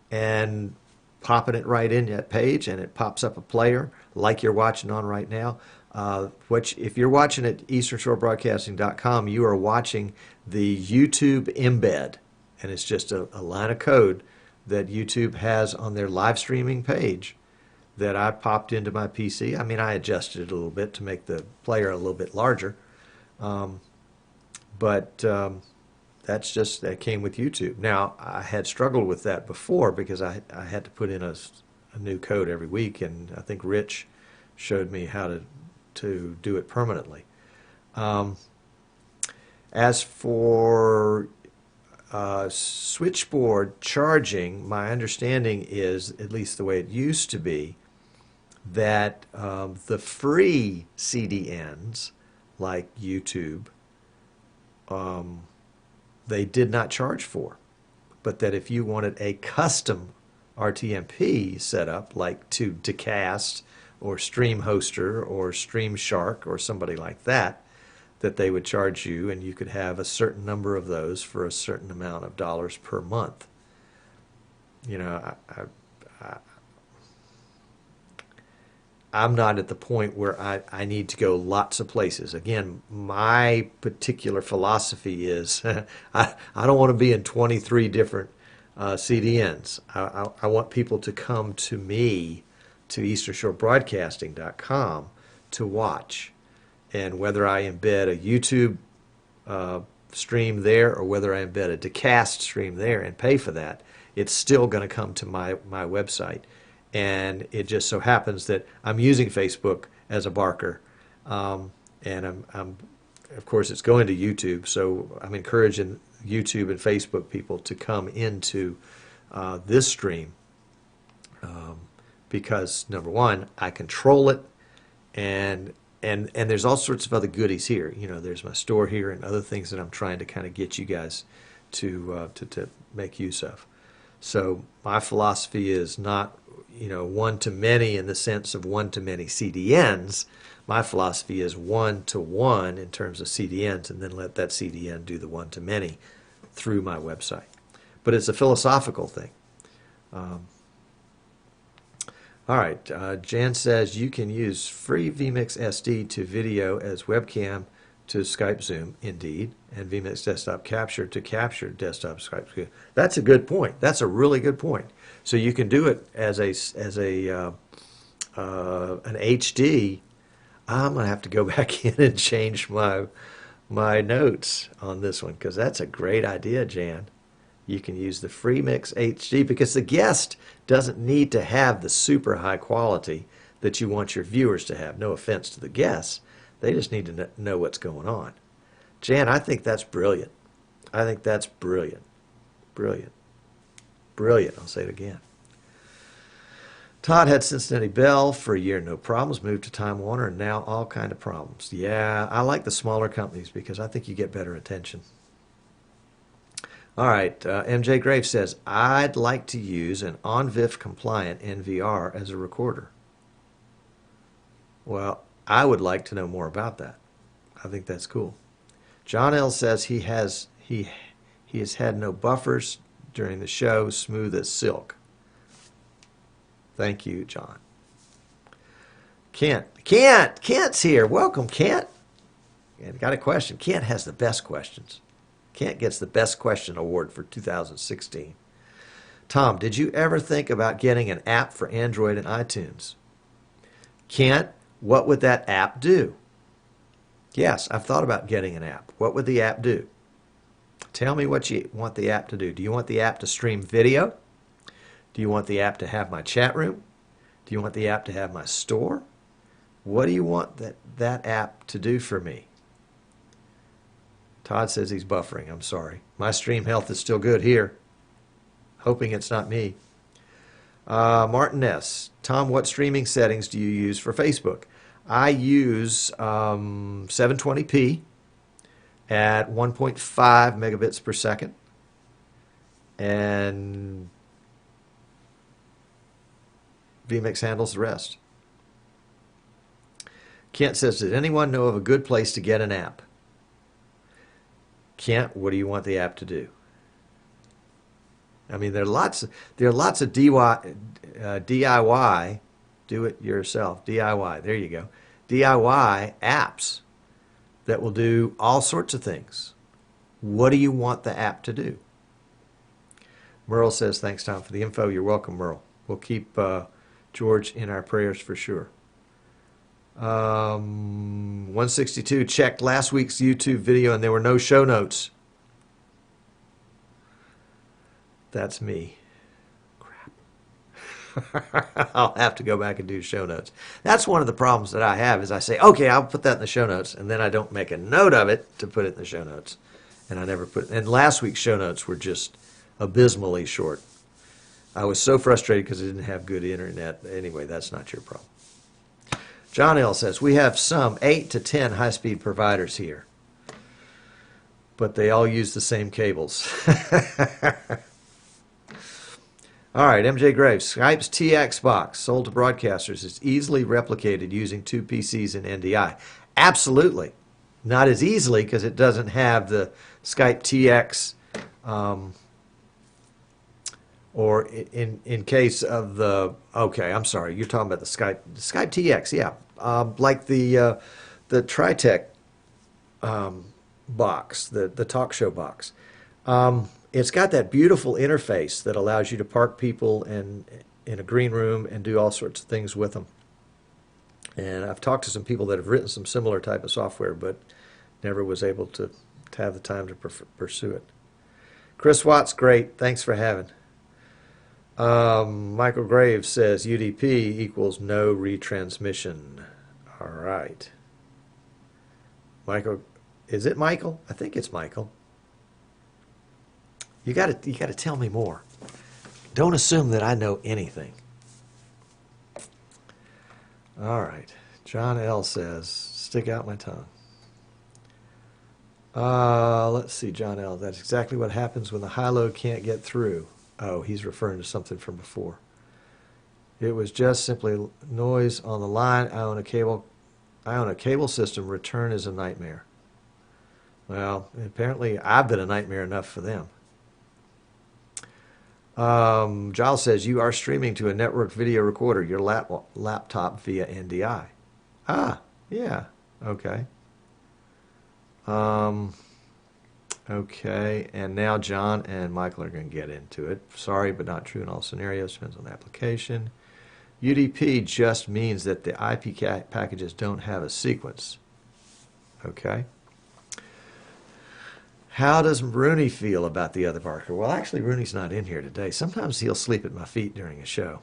and popping it right in that page, and it pops up a player like you're watching on right now. If you're watching at easternshorebroadcasting.com, you are watching the YouTube embed, and it's just a line of code that YouTube has on their live streaming page that I popped into my PC. I mean, I adjusted it a little bit to make the player a little bit larger, but that came with YouTube. Now, I had struggled with that before because I had to put in a new code every week, and I think Rich showed me how to do it permanently. As for switchboard charging, my understanding is, at least the way it used to be, that the free CDNs, like YouTube, they did not charge for. But that if you wanted a custom RTMP setup, like to Decast or Stream Hoster or Stream Shark or somebody like that, that they would charge you, and you could have a certain number of those for a certain amount of dollars per month. You know, I'm not at the point where I need to go lots of places. Again, my particular philosophy is I don't want to be in 23 different CDNs. I want people to come to me, to easternshorebroadcasting.com, to watch. And whether I embed a YouTube stream there or whether I embed a Decast stream there and pay for that, it's still going to come to my website. And it just so happens that I'm using Facebook as a barker, and I'm of course it's going to YouTube. So I'm encouraging YouTube and Facebook people to come into this stream because, number one, I control it, and there's all sorts of other goodies here. You know, there's my store here and other things that I'm trying to kind of get you guys to make use of. So my philosophy is not, you know, one-to-many in the sense of one-to-many CDNs. My philosophy is one-to-one in terms of CDNs, and then let that CDN do the one-to-many through my website. But it's a philosophical thing. All right, Jan says you can use free vMix SD to video as webcam to Skype Zoom, indeed, and vMix Desktop Capture to capture desktop Skype Zoom. That's a good point. That's a really good point. So you can do it as an HD. I'm going to have to go back in and change my notes on this one because that's a great idea, Jan. You can use the FreeMix HD because the guest doesn't need to have the super high quality that you want your viewers to have. No offense to the guests. They just need to know what's going on. Jan, I think that's brilliant. I think that's brilliant. Brilliant. Brilliant. I'll say it again. Todd had Cincinnati Bell for a year, no problems. Moved to Time Warner, and now all kind of problems. Yeah, I like the smaller companies because I think you get better attention. All right, MJ Graves says, I'd like to use an OnVIF compliant NVR as a recorder. Well, I would like to know more about that. I think that's cool. John L says he has had no buffers during the show, smooth as silk. Thank you, John. Kent's here. Welcome, Kent. And got a question. Kent has the best questions. Kent gets the Best Question Award for 2016. Tom, did you ever think about getting an app for Android and iTunes? Kent, what would that app do? Yes, I've thought about getting an app. What would the app do? Tell me what you want the app to do. Do you want the app to stream video? Do you want the app to have my chat room? Do you want the app to have my store? What do you want that app to do for me? Todd says he's buffering. I'm sorry. My stream health is still good here. Hoping it's not me. Martin S. Tom, what streaming settings do you use for Facebook? I use 720p at 1.5 megabits per second. And vMix handles the rest. Kent says, did anyone know of a good place to get an app? Kent, what do you want the app to do? I mean, there are lots of DIY, do it yourself, DIY, there you go, DIY apps that will do all sorts of things. What do you want the app to do? Merle says, thanks, Tom, for the info. You're welcome, Merle. We'll keep George in our prayers for sure. 162, checked last week's YouTube video and there were no show notes. That's me. Crap. I'll have to go back and do show notes. That's one of the problems that I have is I say, okay, I'll put that in the show notes, and then I don't make a note of it to put it in the show notes. And I never put it. And last week's show notes were just abysmally short. I was so frustrated because I didn't have good internet. Anyway, that's not your problem. John L. says, we have some 8 to 10 high-speed providers here, but they all use the same cables. All right, MJ Graves, Skype's TX box sold to broadcasters is easily replicated using 2 PCs and NDI. Absolutely. Not as easily because it doesn't have the Skype TX, or in case of the, okay, I'm sorry, you're talking about the Skype TX, yeah. Like the Tritech box, the talk show box. It's got that beautiful interface that allows you to park people in a green room and do all sorts of things with them. And I've talked to some people that have written some similar type of software, but never was able to have the time to pursue it. Chris Watts, great. Thanks for having. Michael Graves says UDP equals no retransmission. All right. Michael, is it Michael? I think it's Michael. You got to tell me more. Don't assume that I know anything. All right. John L. says, stick out my tongue. Let's see, John L. That's exactly what happens when the high-low can't get through. Oh, he's referring to something from before. It was just simply noise on the line. I own a cable system. Return is a nightmare. Well, apparently I've been a nightmare enough for them. Giles says, you are streaming to a network video recorder, your laptop via NDI. Ah, yeah, okay. Okay, and now John and Michael are going to get into it. Sorry, but not true in all scenarios. Depends on the application. UDP just means that the IP packages don't have a sequence. Okay. How does Rooney feel about the other Barker? Well, actually, Rooney's not in here today. Sometimes he'll sleep at my feet during a show.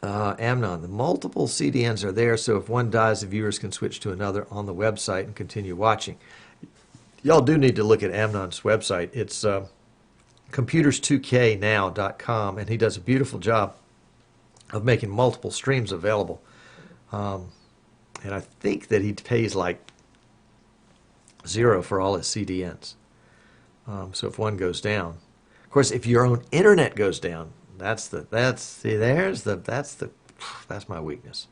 Amnon, the multiple CDNs are there, so if one dies, the viewers can switch to another on the website and continue watching. Y'all do need to look at Amnon's website. It's computers2know.com, and he does a beautiful job of making multiple streams available. And I think that he pays like $0 for all his CDNs. So if one goes down, of course, if your own internet goes down, that's my weakness.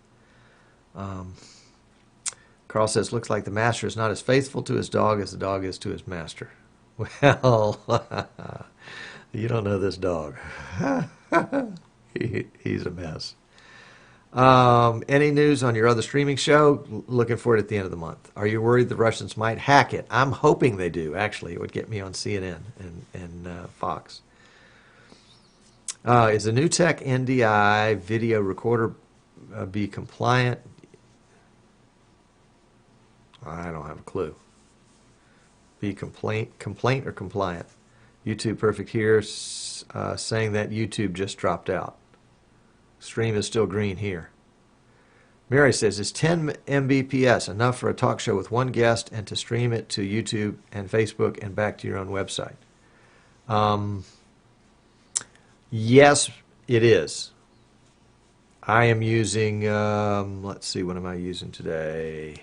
Carl says, looks like the master is not as faithful to his dog as the dog is to his master. Well, you don't know this dog. He's a mess. Any news on your other streaming show? Looking for it at the end of the month. Are you worried the Russians might hack it? I'm hoping they do, actually. It would get me on CNN and Fox. Is the new tech NDI video recorder be compliant? I don't have a clue. Be complaint or compliant? YouTube perfect here, saying that YouTube just dropped out. Stream is still green here. Mary says, is 10 Mbps enough for a talk show with one guest and to stream it to YouTube and Facebook and back to your own website? Yes, it is. I am using, let's see, what am I using today?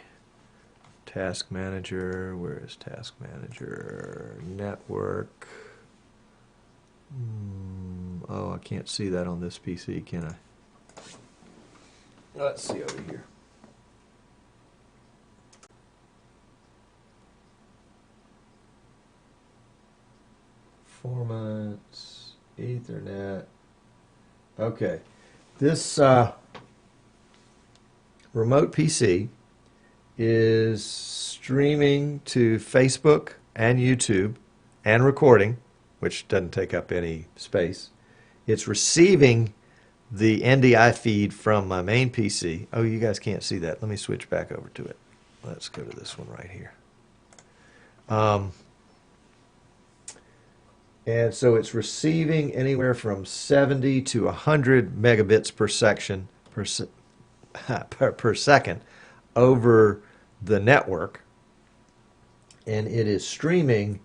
Task Manager, where is Task Manager? Network. Oh, I can't see that on this PC, can I? Let's see over here. Formats, Ethernet. Okay. This, remote PC is streaming to Facebook and YouTube and recording, which doesn't take up any space. It's receiving the NDI feed from my main PC. Oh, you guys can't see that. Let me switch back over to it. Let's go to this one right here. And so it's receiving anywhere from 70 to 100 megabits per section per second over the network, and it is streaming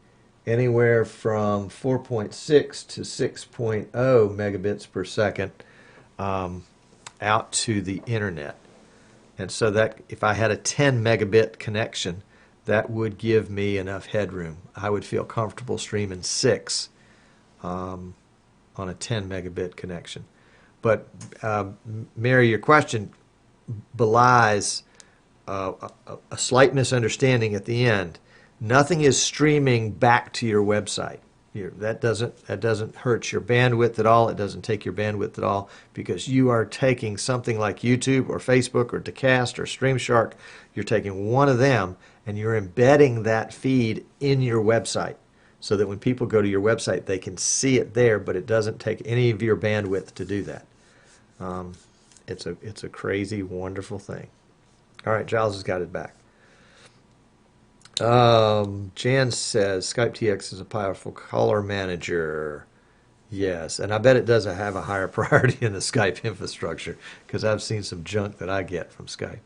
anywhere from 4.6 to 6.0 megabits per second out to the internet. And so that if I had a 10 megabit connection, that would give me enough headroom. I would feel comfortable streaming 6 on a 10 megabit connection. But Mary, your question belies a slight misunderstanding at the end. Nothing is streaming back to your website. That doesn't hurt your bandwidth at all. It doesn't take your bandwidth at all, because you are taking something like YouTube or Facebook or Dacast or StreamShark. You're taking one of them and you're embedding that feed in your website, so that when people go to your website, they can see it there, but it doesn't take any of your bandwidth to do that. It's a crazy, wonderful thing. All right, Giles has got it back. Jan says Skype TX is a powerful caller manager. Yes, and I bet it doesn't have a higher priority in the Skype infrastructure, because I've seen some junk that I get from Skype.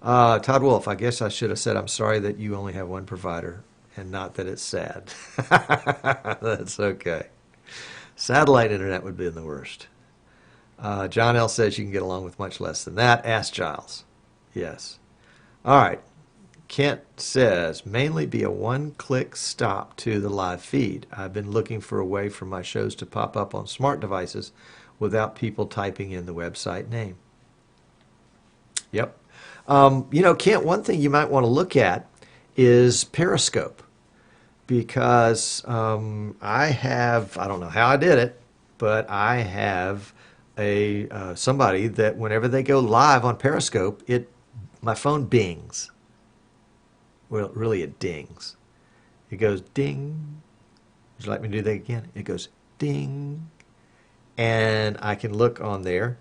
Todd Wolf, I guess I should have said I'm sorry that you only have one provider, and not that it's sad. That's okay. Satellite internet would be the worst. John L. says you can get along with much less than that. Ask Giles. Yes. All right. Kent says, mainly be a one-click stop to the live feed. I've been looking for a way for my shows to pop up on smart devices without people typing in the website name. Yep. Kent, one thing you might want to look at is Periscope, because I don't know how I did it, but I have somebody that whenever they go live on Periscope, my phone bings. Well, really it dings. It goes ding. Would you like me to do that again? It goes ding. And I can look on there,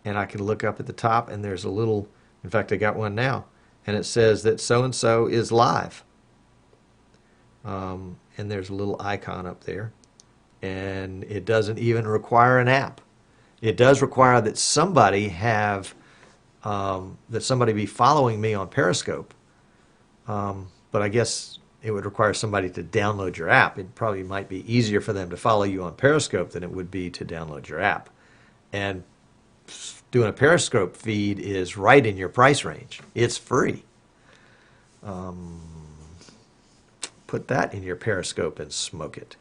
and I can look up at the top, and there's a little, in fact, I got one now, and it says that so-and-so is live. And there's a little icon up there, and it doesn't even require an app. It does require that somebody be following me on Periscope. But I guess it would require somebody to download your app. It probably might be easier for them to follow you on Periscope than it would be to download your app. And doing a Periscope feed is right in your price range. It's free. Put that in your Periscope and smoke it.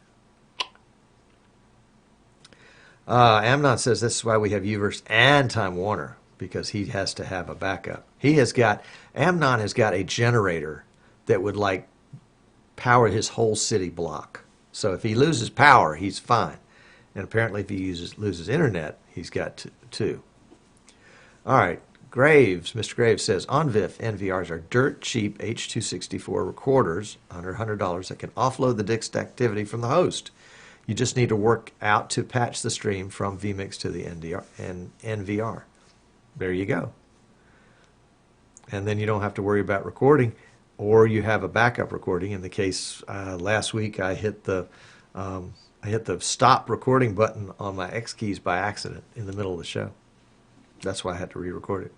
Amnon says this is why we have Uverse and Time Warner, because he has to have a backup. Amnon has got a generator that would power his whole city block. So if he loses power, he's fine. And apparently if he loses internet, he's got two. All right, Mr. Graves says, OnVIF NVRs are dirt cheap H.264 recorders, under $100, that can offload the disk activity from the host. You just need to work out to patch the stream from vMix to the NVR. There you go. And then you don't have to worry about recording, or you have a backup recording. In the case last week, I hit the stop recording button on my X keys by accident in the middle of the show. That's why I had to re-record it.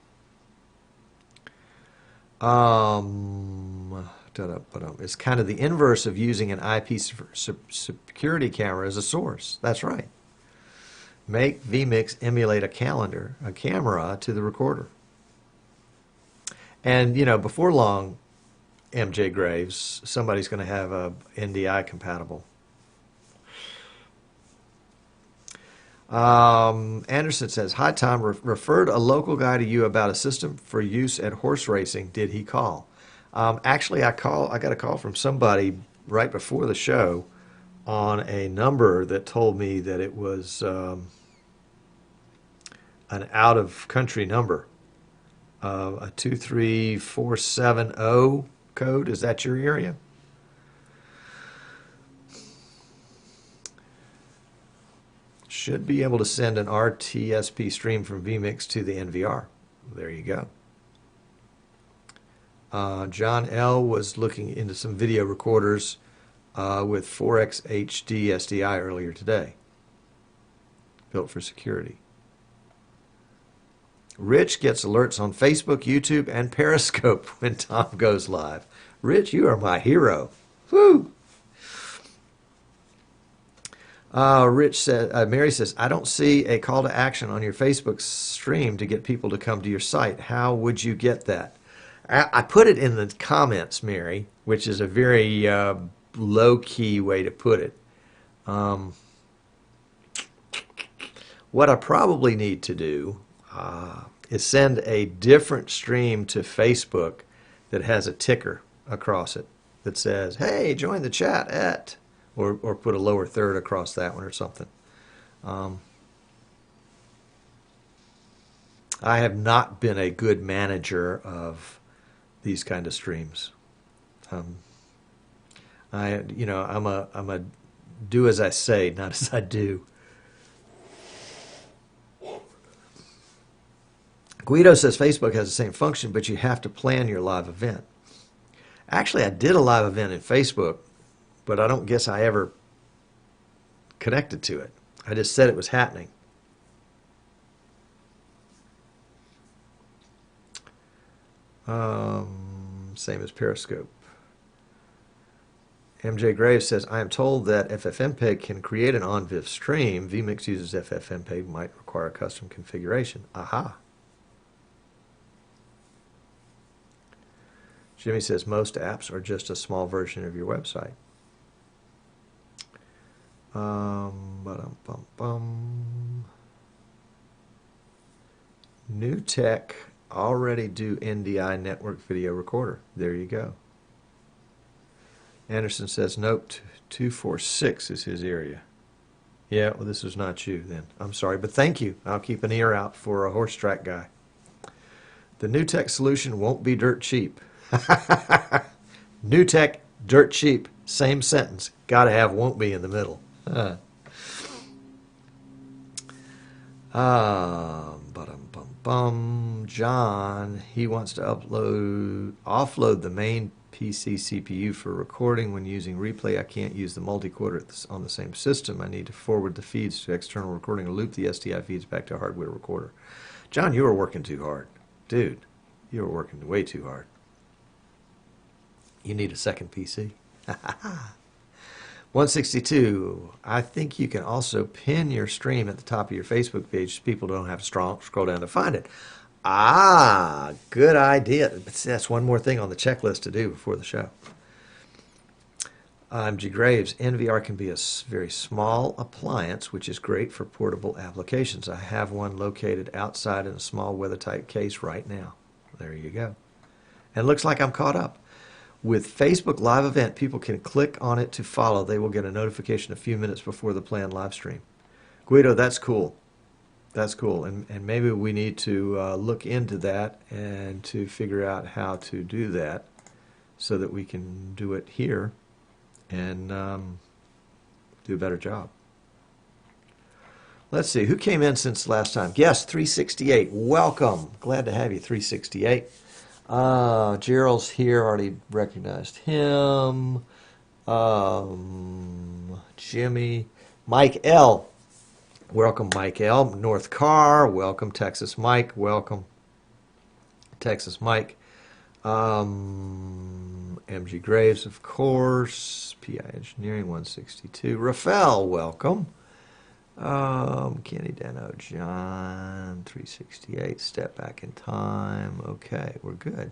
It's kind of the inverse of using an IP security camera as a source. That's right. Make vMix emulate a camera to the recorder. And, before long, MJ Graves, somebody's going to have a NDI compatible. Anderson says, hi, Tom. Referred a local guy to you about a system for use at horse racing. Did he call? Actually, I got a call from somebody right before the show on a number that told me that it was an out-of-country number. A 23470 code, is that your area? Should be able to send an RTSP stream from vMix to the NVR. There you go. John L. was looking into some video recorders with 4X HD SDI earlier today. Built for security. Rich gets alerts on Facebook, YouTube, and Periscope when Tom goes live. Rich, you are my hero. Woo! Rich said, Mary says, I don't see a call to action on your Facebook stream to get people to come to your site. How would you get that? I put it in the comments, Mary, which is a very low-key way to put it. What I probably need to do is send a different stream to Facebook that has a ticker across it that says, hey, join the chat at, or put a lower third across that one or something. I have not been a good manager of these kind of streams. I'm a do as I say, not as I do. Guido says Facebook has the same function, but you have to plan your live event. Actually, I did a live event in Facebook, but I don't guess I ever connected to it. I just said it was happening. Same as Periscope. MJ Graves says, I am told that FFmpeg can create an OnVIF stream. vMix uses FFmpeg, might require a custom configuration. Aha. Jimmy says, most apps are just a small version of your website. New tech already do NDI network video recorder. There you go. Anderson says, nope, 246 is his area. Yeah, well, this was not you then. I'm sorry, but thank you. I'll keep an ear out for a horse track guy. The new tech solution won't be dirt cheap. New tech, dirt cheap, same sentence. Got to have won't be in the middle. John, he wants to offload the main PC CPU for recording. When using replay, I can't use the multi-quarter on the same system. I need to forward the feeds to external recording or loop the SDI feeds back to a hardware recorder. John, you are working too hard. Dude, you are working way too hard. You need a second PC. 162, I think you can also pin your stream at the top of your Facebook page so people don't have to scroll down to find it. Ah, good idea. But that's one more thing on the checklist to do before the show. MG Graves, NVR can be a very small appliance, which is great for portable applications. I have one located outside in a small weather-tight case right now. There you go. And it looks like I'm caught up. With Facebook Live Event, people can click on it to follow. They will get a notification a few minutes before the planned live stream. Guido, that's cool. That's cool. And maybe we need to look into that and to figure out how to do that so that we can do it here and do a better job. Let's see. Who came in since last time? Yes, 368. Welcome. Glad to have you, 368. Gerald's here, already recognized him. Jimmy. Mike L. Welcome, Mike L. North Car, welcome. Texas Mike, welcome. Texas Mike. MG Graves, of course. PI Engineering, 162. Rafael, welcome. Kenny Dano, John, 368, step back in time. Okay, we're good.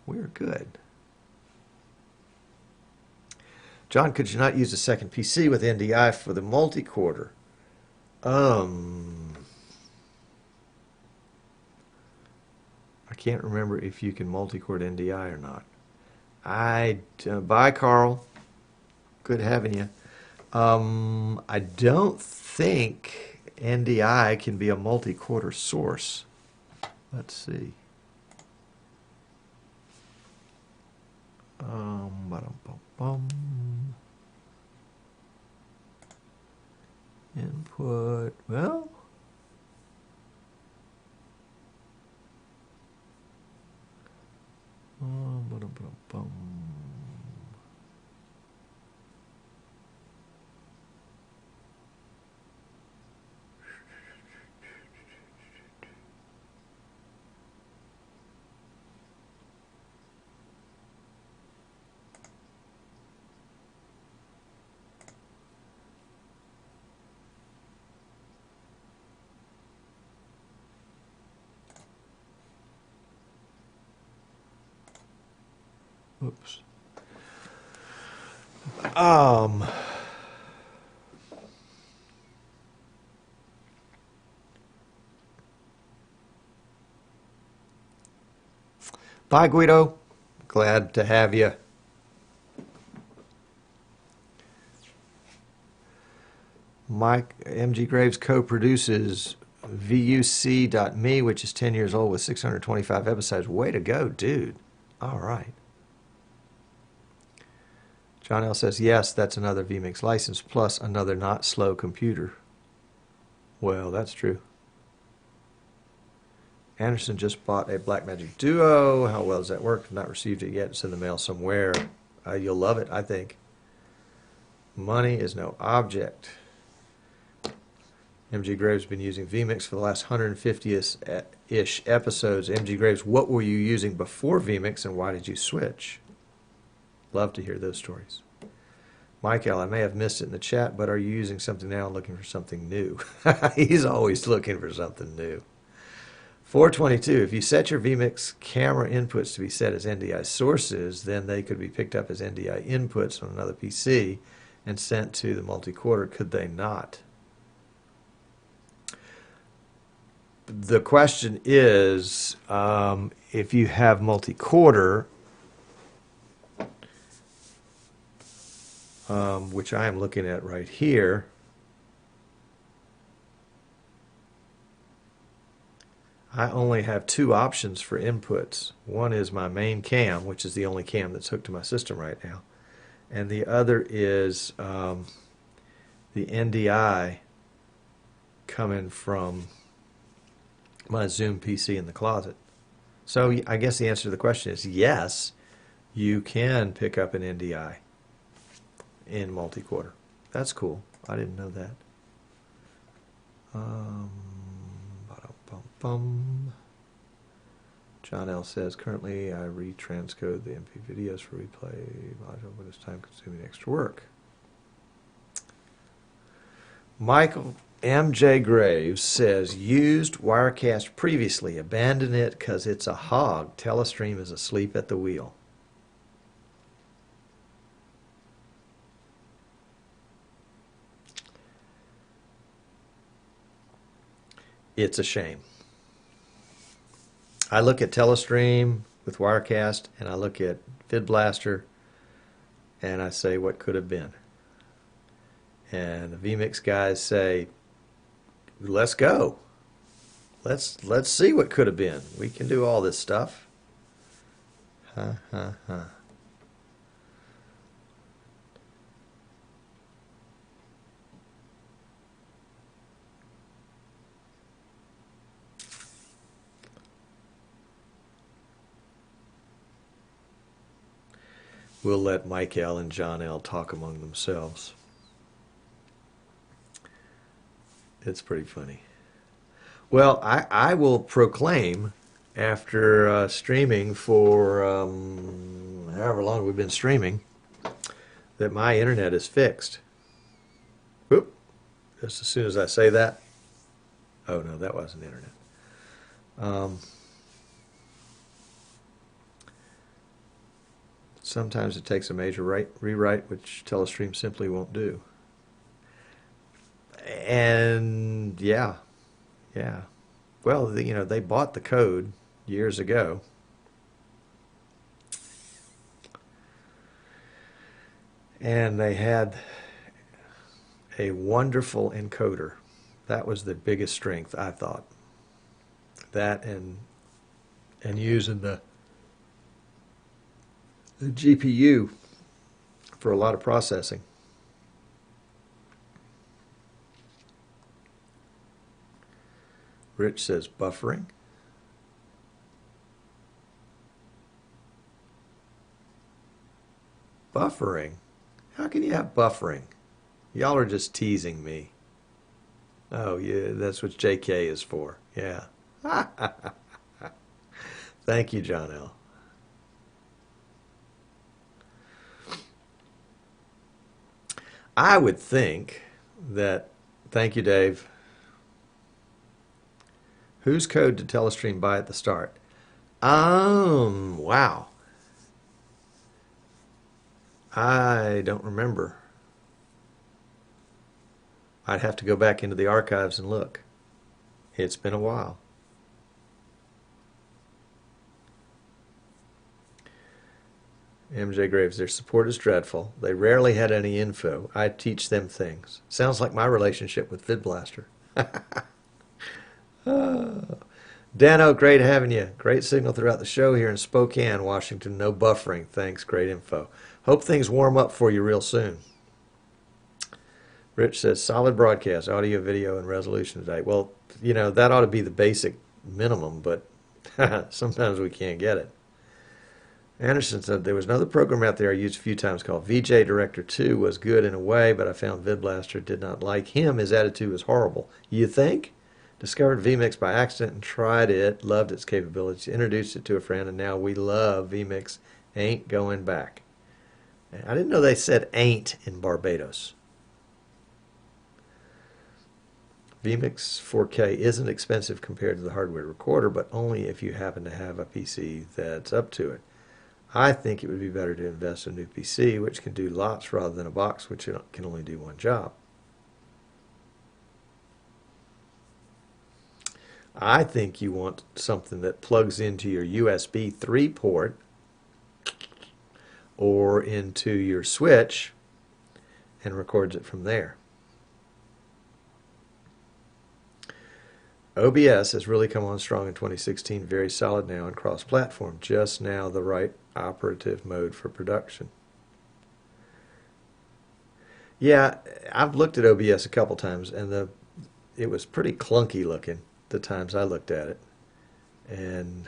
We're good. John, could you not use a second PC with NDI for the multi-quarter? I can't remember if you can multi-core NDI or not. Bye, Carl. Good having you. I don't think NDI can be a multi-quarter source. Let's see. Ba-dum-bum-bum. Input, well, ba-dum-bum-bum. Oops. Bye, Guido. Glad to have you. Mike MG Graves co-produces VUC.me, which is 10 years old with 625 episodes. Way to go, dude. All right. John L. says, yes, that's another vMix license plus another not slow computer. Well, that's true. Anderson just bought a Blackmagic Duo. How well does that work? I've not received it yet. It's in the mail somewhere. You'll love it, I think. Money is no object. MG Graves has been using vMix for the last 150-ish episodes. MG Graves, what were you using before vMix and why did you switch? Love to hear those stories. Michael, I may have missed it in the chat, but are you using something now and looking for something new? He's always looking for something new. 422, if you set your vMix camera inputs to be set as NDI sources, then they could be picked up as NDI inputs on another PC and sent to the multi-quarter, could they not? The question is, if you have multi-quarter, which I am looking at right here, I only have two options for inputs. One is my main cam, which is the only cam that's hooked to my system right now. And the other is the NDI coming from my Zoom PC in the closet. So I guess the answer to the question is yes, you can pick up an NDI in multi-quarter. That's cool. I didn't know that. John L. says, currently I retranscode the MP videos for replay module, but it's time-consuming extra work. Michael M.J. Graves says, used Wirecast previously, abandon it because it's a hog. Telestream is asleep at the wheel. It's a shame. I look at Telestream with Wirecast, and I look at VidBlaster, and I say, what could have been? And the vMix guys say, let's go. Let's see what could have been. We can do all this stuff. We'll let Mike L. and John L. talk among themselves. It's pretty funny. Well, I will proclaim, after streaming for however long we've been streaming, that my internet is fixed. Whoop. Just as soon as I say that. Oh, no, that wasn't internet. Sometimes it takes a major rewrite, which Telestream simply won't do. And yeah. Well, they bought the code years ago. And they had a wonderful encoder. That was the biggest strength, I thought. That and using the the GPU for a lot of processing. Rich says buffering. Buffering? How can you have buffering? Y'all are just teasing me. Oh, yeah, that's what JK is for. Yeah. Thank you, John L. I would think that, thank you, Dave. Whose code did Telestream buy at the start? Wow. I don't remember. I'd have to go back into the archives and look. It's been a while. MJ Graves, their support is dreadful. They rarely had any info. I teach them things. Sounds like my relationship with VidBlaster. Dano, great having you. Great signal throughout the show here in Spokane, Washington. No buffering. Thanks. Great info. Hope things warm up for you real soon. Rich says, solid broadcast, audio, video, and resolution today. Well, you know, that ought to be the basic minimum, but sometimes we can't get it. Anderson said, there was another program out there I used a few times called VJ Director 2. Was good in a way, but I found VidBlaster did not like him. His attitude was horrible. You think? Discovered vMix by accident and tried it. Loved its capabilities. Introduced it to a friend, and now we love vMix. Ain't going back. I didn't know they said ain't in Barbados. vMix 4K isn't expensive compared to the hardware recorder, but only if you happen to have a PC that's up to it. I think it would be better to invest in a new PC, which can do lots rather than a box which can only do one job. I think you want something that plugs into your USB 3 port or into your switch and records it from there. OBS has really come on strong in 2016, very solid now and cross-platform, just now the right operative mode for production. Yeah, I've looked at OBS a couple times, and it was pretty clunky looking the times I looked at it. And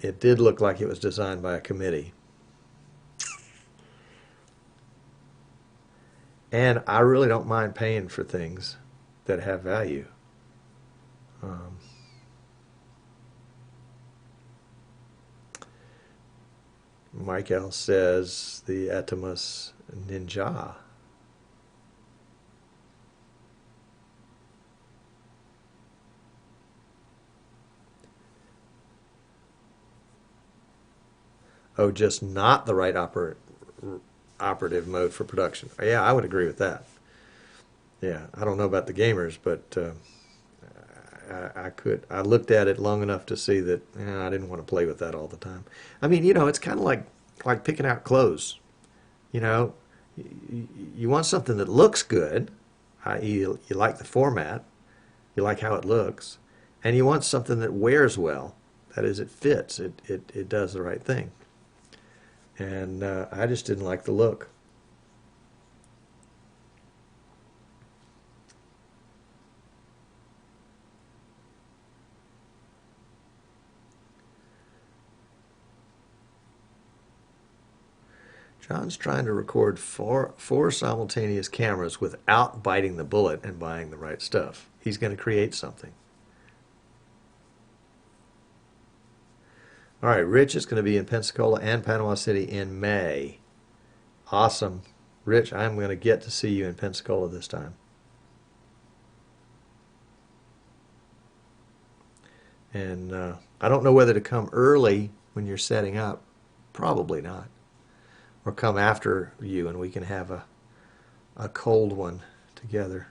it did look like it was designed by a committee. And I really don't mind paying for things that have value. Mike L says the Atomus Ninja. Oh, just not the right operative mode for production. Yeah, I would agree with that. Yeah, I don't know about the gamers, but I looked at it long enough to see that I didn't want to play with that all the time. I mean, you know, it's kind of like picking out clothes. You know, you want something that looks good, i.e. you like the format, you like how it looks, and you want something that wears well. That is, it fits, it does the right thing. And I just didn't like the look. John's trying to record four simultaneous cameras without biting the bullet and buying the right stuff. He's going to create something. All right, Rich is going to be in Pensacola and Panama City in May. Awesome. Rich, I'm going to get to see you in Pensacola this time. And I don't know whether to come early when you're setting up. Probably not. Or come after you and we can have a cold one together.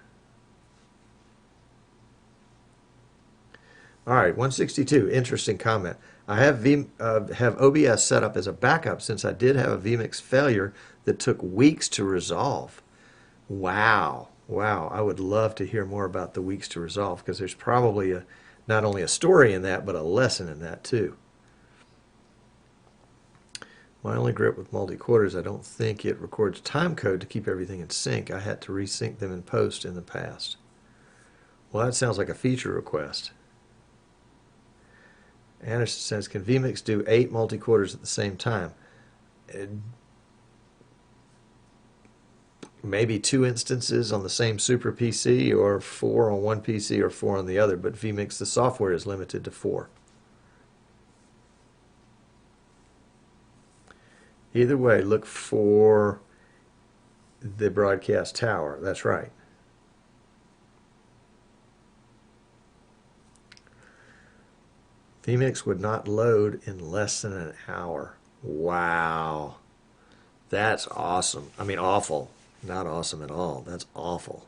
All right, 162, interesting comment. I have OBS set up as a backup since I did have a vMix failure that took weeks to resolve. Wow, wow, I would love to hear more about the weeks to resolve because there's probably not only a story in that, but a lesson in that too. My only grip with multi-quarters, I don't think it records time code to keep everything in sync. I had to resync them in post in the past. Well, that sounds like a feature request. Anderson says, can vMix do 8 multi-quarters at the same time? Maybe 2 instances on the same super PC, or 4 on one PC or 4 on the other, but vMix, the software, is limited to 4. Either way, look for the broadcast tower. That's right. vMix would not load in less than an hour. Wow. That's awesome. I mean, awful. Not awesome at all. That's awful.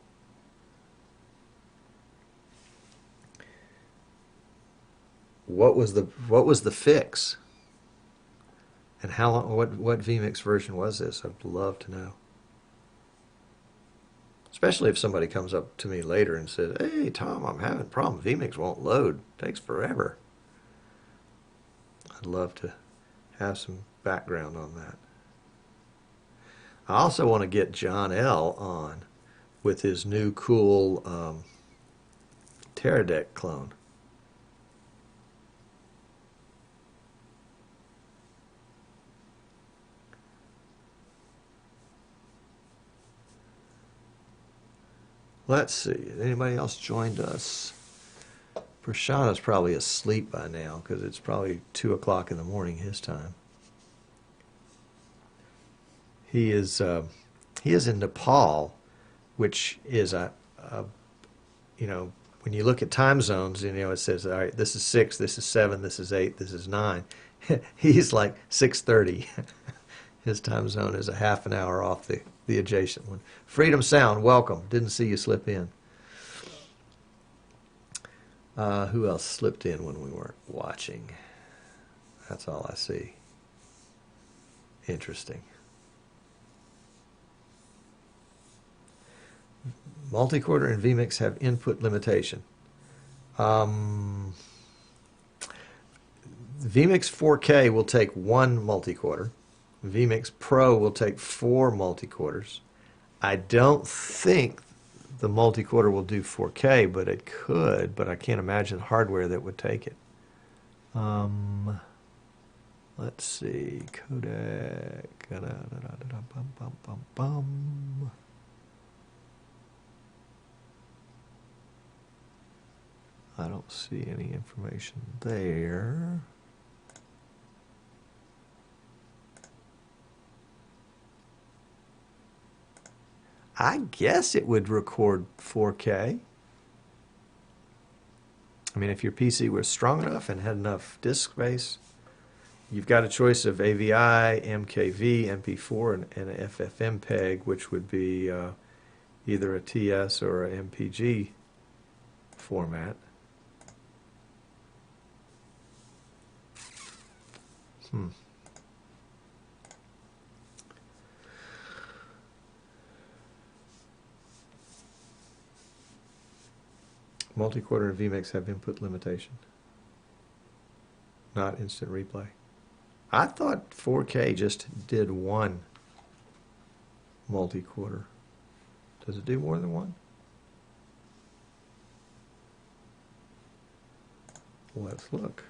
What was the fix? And how long, what vMix version was this? I'd love to know. Especially if somebody comes up to me later and says, hey, Tom, I'm having a problem. vMix won't load. It takes forever. I'd love to have some background on that. I also want to get John L. on with his new cool Teradek clone. Let's see. Anybody else joined us? Prashana's probably asleep by now because it's probably 2 o'clock in the morning his time. He is in Nepal, which is you know, when you look at time zones, you know, it says, all right, this is 6, this is 7, this is 8, this is 9. He's like 6:30. His time zone is a half an hour off the adjacent one. Freedom Sound, welcome. Didn't see you slip in. Who else slipped in when we weren't watching? That's all I see. Interesting. Multi-quarter and vMix have input limitation. vMix 4K will take 1 multi-quarter. vMix Pro will take 4 multi-quarters. I don't think the multi-quarter will do 4K, but it could, but I can't imagine hardware that would take it. Let's see, codec. I don't see any information there. I guess it would record 4K. I mean, if your PC was strong enough and had enough disk space, you've got a choice of AVI, MKV, MP4, and an FFmpeg, which would be either a TS or a MPG format. Multi-quarter and vMix have input limitation, not instant replay. I thought 4K just did 1 multi-quarter. Does it do more than 1? Let's look.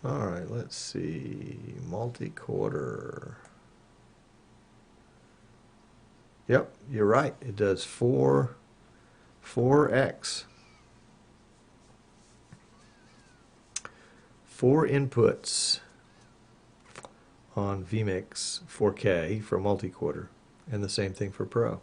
All right, let's see. Multi-quarter. Yep, you're right. It does 4x. 4 inputs on vMix 4K for multi-quarter, and the same thing for Pro.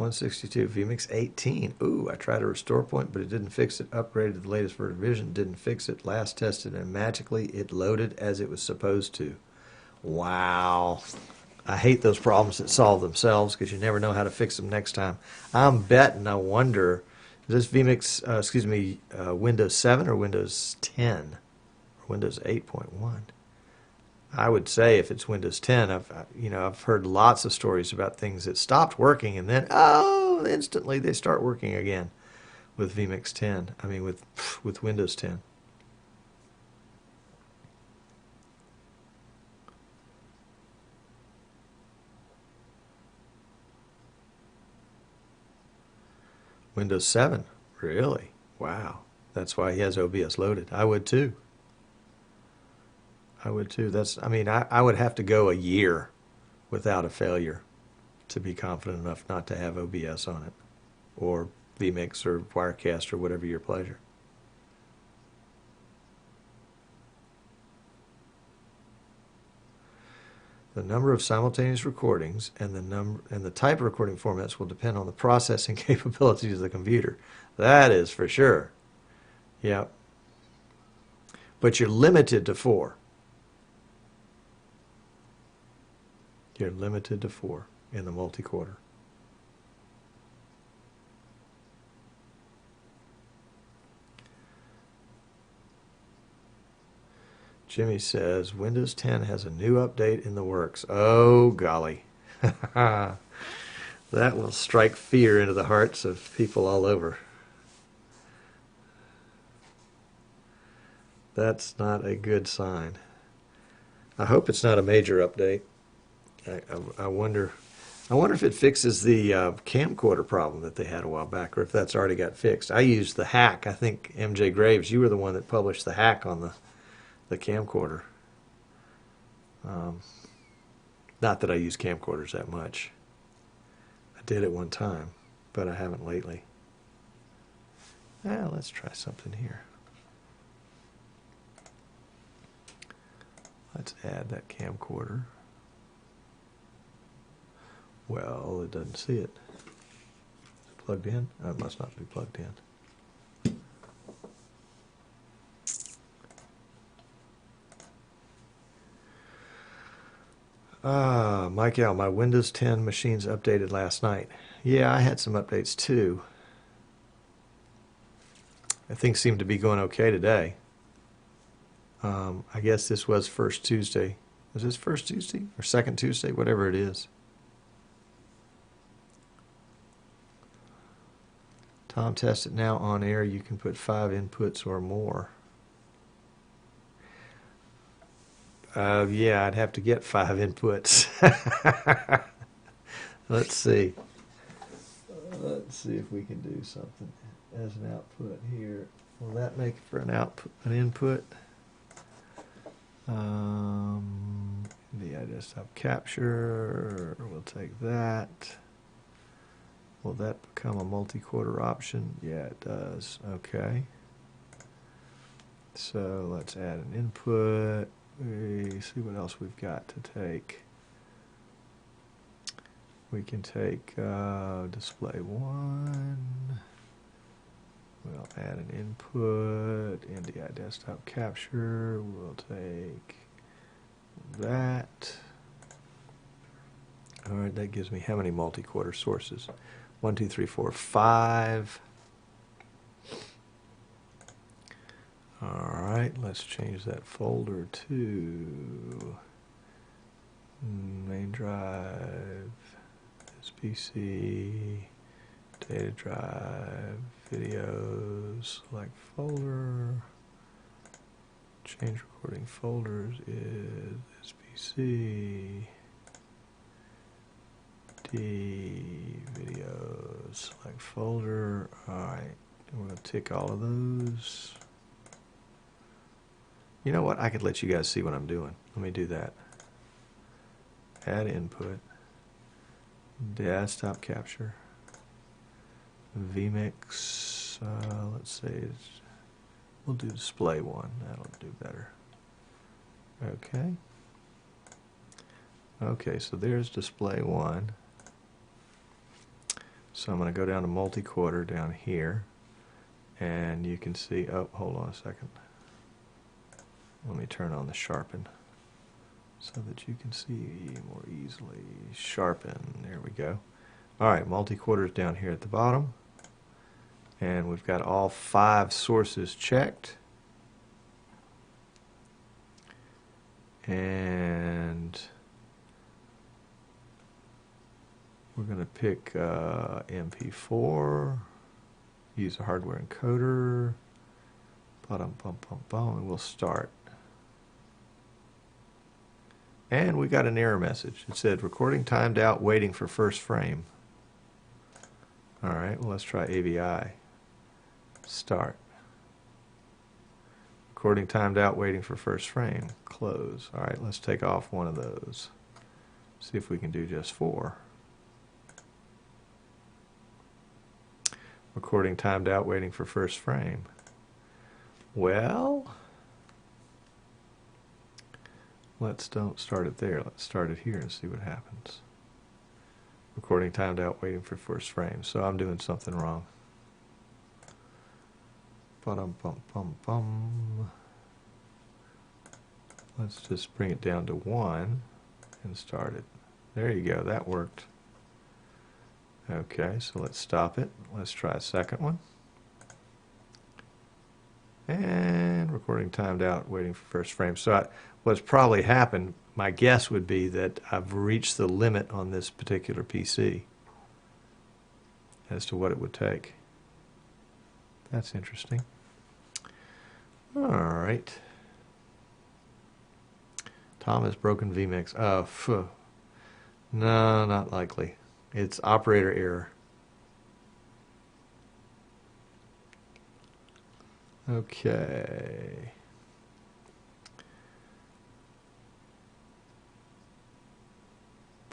$162, vMix 18. Ooh, I tried a restore point, but it didn't fix it. Upgraded to the latest version, didn't fix it. Last tested, and magically it loaded as it was supposed to. Wow. I hate those problems that solve themselves because you never know how to fix them next time. I'm betting, I wonder Is this vMix, excuse me, Windows 7 or Windows 10 or Windows 8.1? I would say if it's Windows 10, I've heard lots of stories about things that stopped working and then instantly they start working again with vMix 10. I mean with Windows 10. Windows 7, really? Wow. That's why he has OBS loaded. I would too. I would too. I would have to go a year without a failure to be confident enough not to have OBS on it, or vMix or Wirecast or whatever your pleasure. The number of simultaneous recordings and the type of recording formats will depend on the processing capabilities of the computer. That is for sure. Yep. But you're limited to 4. You're limited to 4 in the multi-quarter. Jimmy says, Windows 10 has a new update in the works. Oh, golly. That will strike fear into the hearts of people all over. That's not a good sign. I hope it's not a major update. I wonder if it fixes the camcorder problem that they had a while back, or if that's already got fixed. I used the hack. I think MJ Graves, you were the one that published the hack on the camcorder. Not that I use camcorders that much. I did at one time, but I haven't lately. Let's try something here. Let's add that camcorder. Well, it doesn't see it. Is it plugged in? Oh, it must not be plugged in. Mike L., my Windows 10 machine's updated last night. Yeah, I had some updates too. Things seem to be going okay today. I guess this was first Tuesday. Was this first Tuesday or second Tuesday? Whatever it is. Tom, test it now on air. You can put 5 inputs or more. Yeah, I'd have to get 5 inputs. Let's see. Let's see if we can do something as an output here. Will that make for an output, an input? The desktop capture. We'll take that. Will that become a multi-quarter option? Yeah, it does. Okay. So let's add an input. We see what else we've got to take. We can take display 1. We'll add an input, NDI desktop capture. We'll take that. All right, that gives me how many multi-quarter sources? 1, 2, 3, 4, 5. All right, let's change that folder to main drive, SPC, data drive, videos, select folder, change recording folders is SPC, D, videos, select folder. All right, we're going to tick all of those. You know what? I could let you guys see what I'm doing. Let me do that. Add input, desktop capture, vMix. Let's say we'll do display 1. That'll do better. Okay. Okay, so there's display 1. So I'm going to go down to multi-quarter down here, and you can see. Oh, hold on a second. Let me turn on the sharpen so that you can see more easily. Sharpen, there we go. All right, multi-quarters down here at the bottom. And we've got all 5 sources checked. And we're going to pick MP4, use a hardware encoder, and we'll start. And we got an error message. It said recording timed out, waiting for first frame. All right, well, let's try AVI. Start. Recording timed out, waiting for first frame. Close. All right, let's take off one of those. See if we can do just 4. Recording timed out, waiting for first frame. Well, don't start it there. Let's start it here and see what happens. Recording timed out, waiting for first frame. So I'm doing something wrong. Let's just bring it down to 1 and start it. There you go, that worked. Okay, so let's stop it. Let's try a second one. And recording timed out, waiting for first frame. So what's probably happened, my guess would be that I've reached the limit on this particular PC as to what it would take. That's interesting. All right. Tom has broken vMix. Oh, no, not likely. It's operator error. Okay.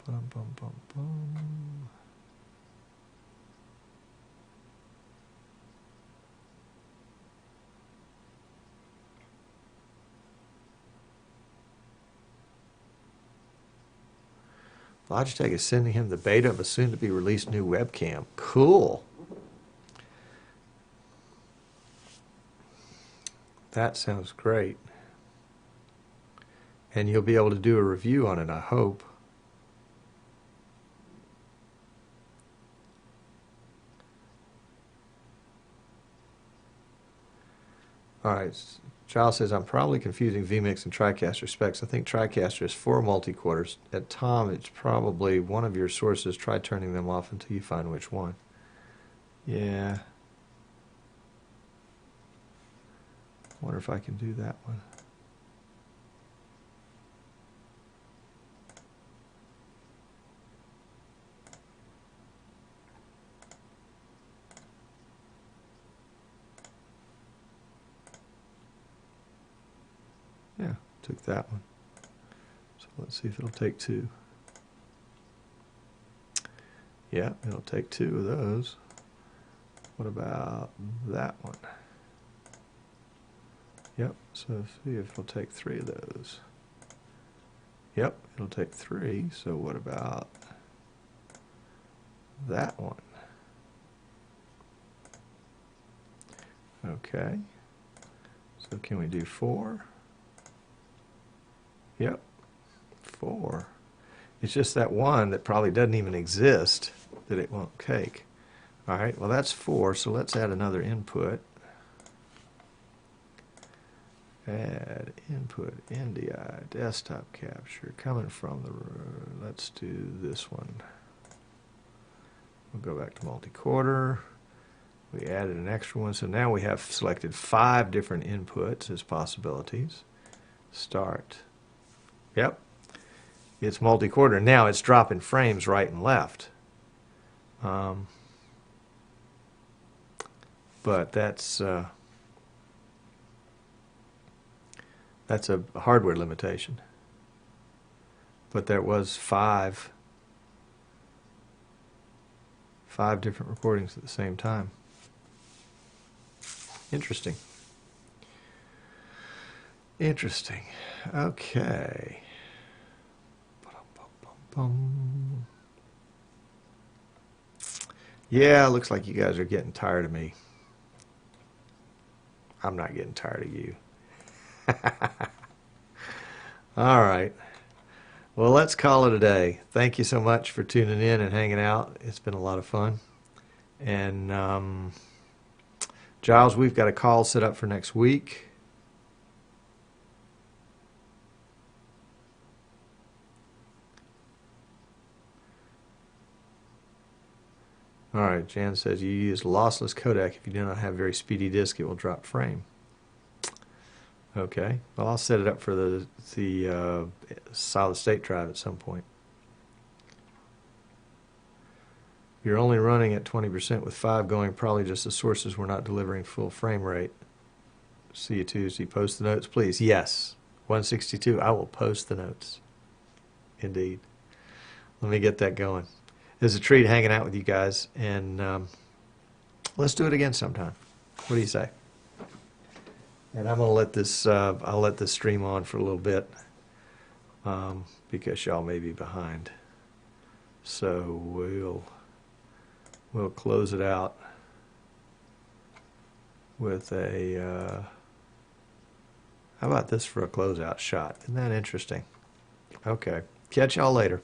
Bum, bum, bum, bum. Logitech is sending him the beta of a soon-to-be-released new webcam. Cool. That sounds great. And you'll be able to do a review on it, I hope. All right. Giles says, I'm probably confusing vMix and TriCaster specs. I think TriCaster is 4 multi-quarters. At Tom, it's probably one of your sources. Try turning them off until you find which one. Yeah. Wonder if I can do that one. Yeah, took that one. So let's see if it'll take 2. Yeah, it'll take 2 of those. What about that one? Yep, so see if it'll take 3 of those. Yep, it'll take 3. So what about that one? Okay. So can we do 4? Yep, 4. It's just that one that probably doesn't even exist that it won't take. All right, well that's 4, so let's add another input. Add input, NDI, desktop capture, coming from the, let's do this one. We'll go back to multi-quarter. We added an extra one, so now we have selected 5 different inputs as possibilities. Start. Yep, it's multi-quarter. Now it's dropping frames right and left. But that's a hardware limitation. But there was 5 different recordings at the same time. Interesting. Interesting. Okay. Yeah, looks like you guys are getting tired of me. I'm not getting tired of you. All right. Well, let's call it a day. Thank you so much for tuning in and hanging out. It's been a lot of fun. And Giles, we've got a call set up for next week. All right, Jan says you use lossless codec. If you do not have very speedy disk, it will drop frame. Okay, well, I'll set it up for the solid state drive at some point. You're only running at 20% with 5 going, probably just the sources were not delivering full frame rate. See you Tuesday. Post the notes, please. Yes, 162. I will post the notes. Indeed. Let me get that going. It's a treat hanging out with you guys, and let's do it again sometime. What do you say? And I'm gonna let this. I'll let this stream on for a little bit because y'all may be behind. So we'll close it out with a. How about this for a closeout shot? Isn't that interesting? Okay. Catch y'all later.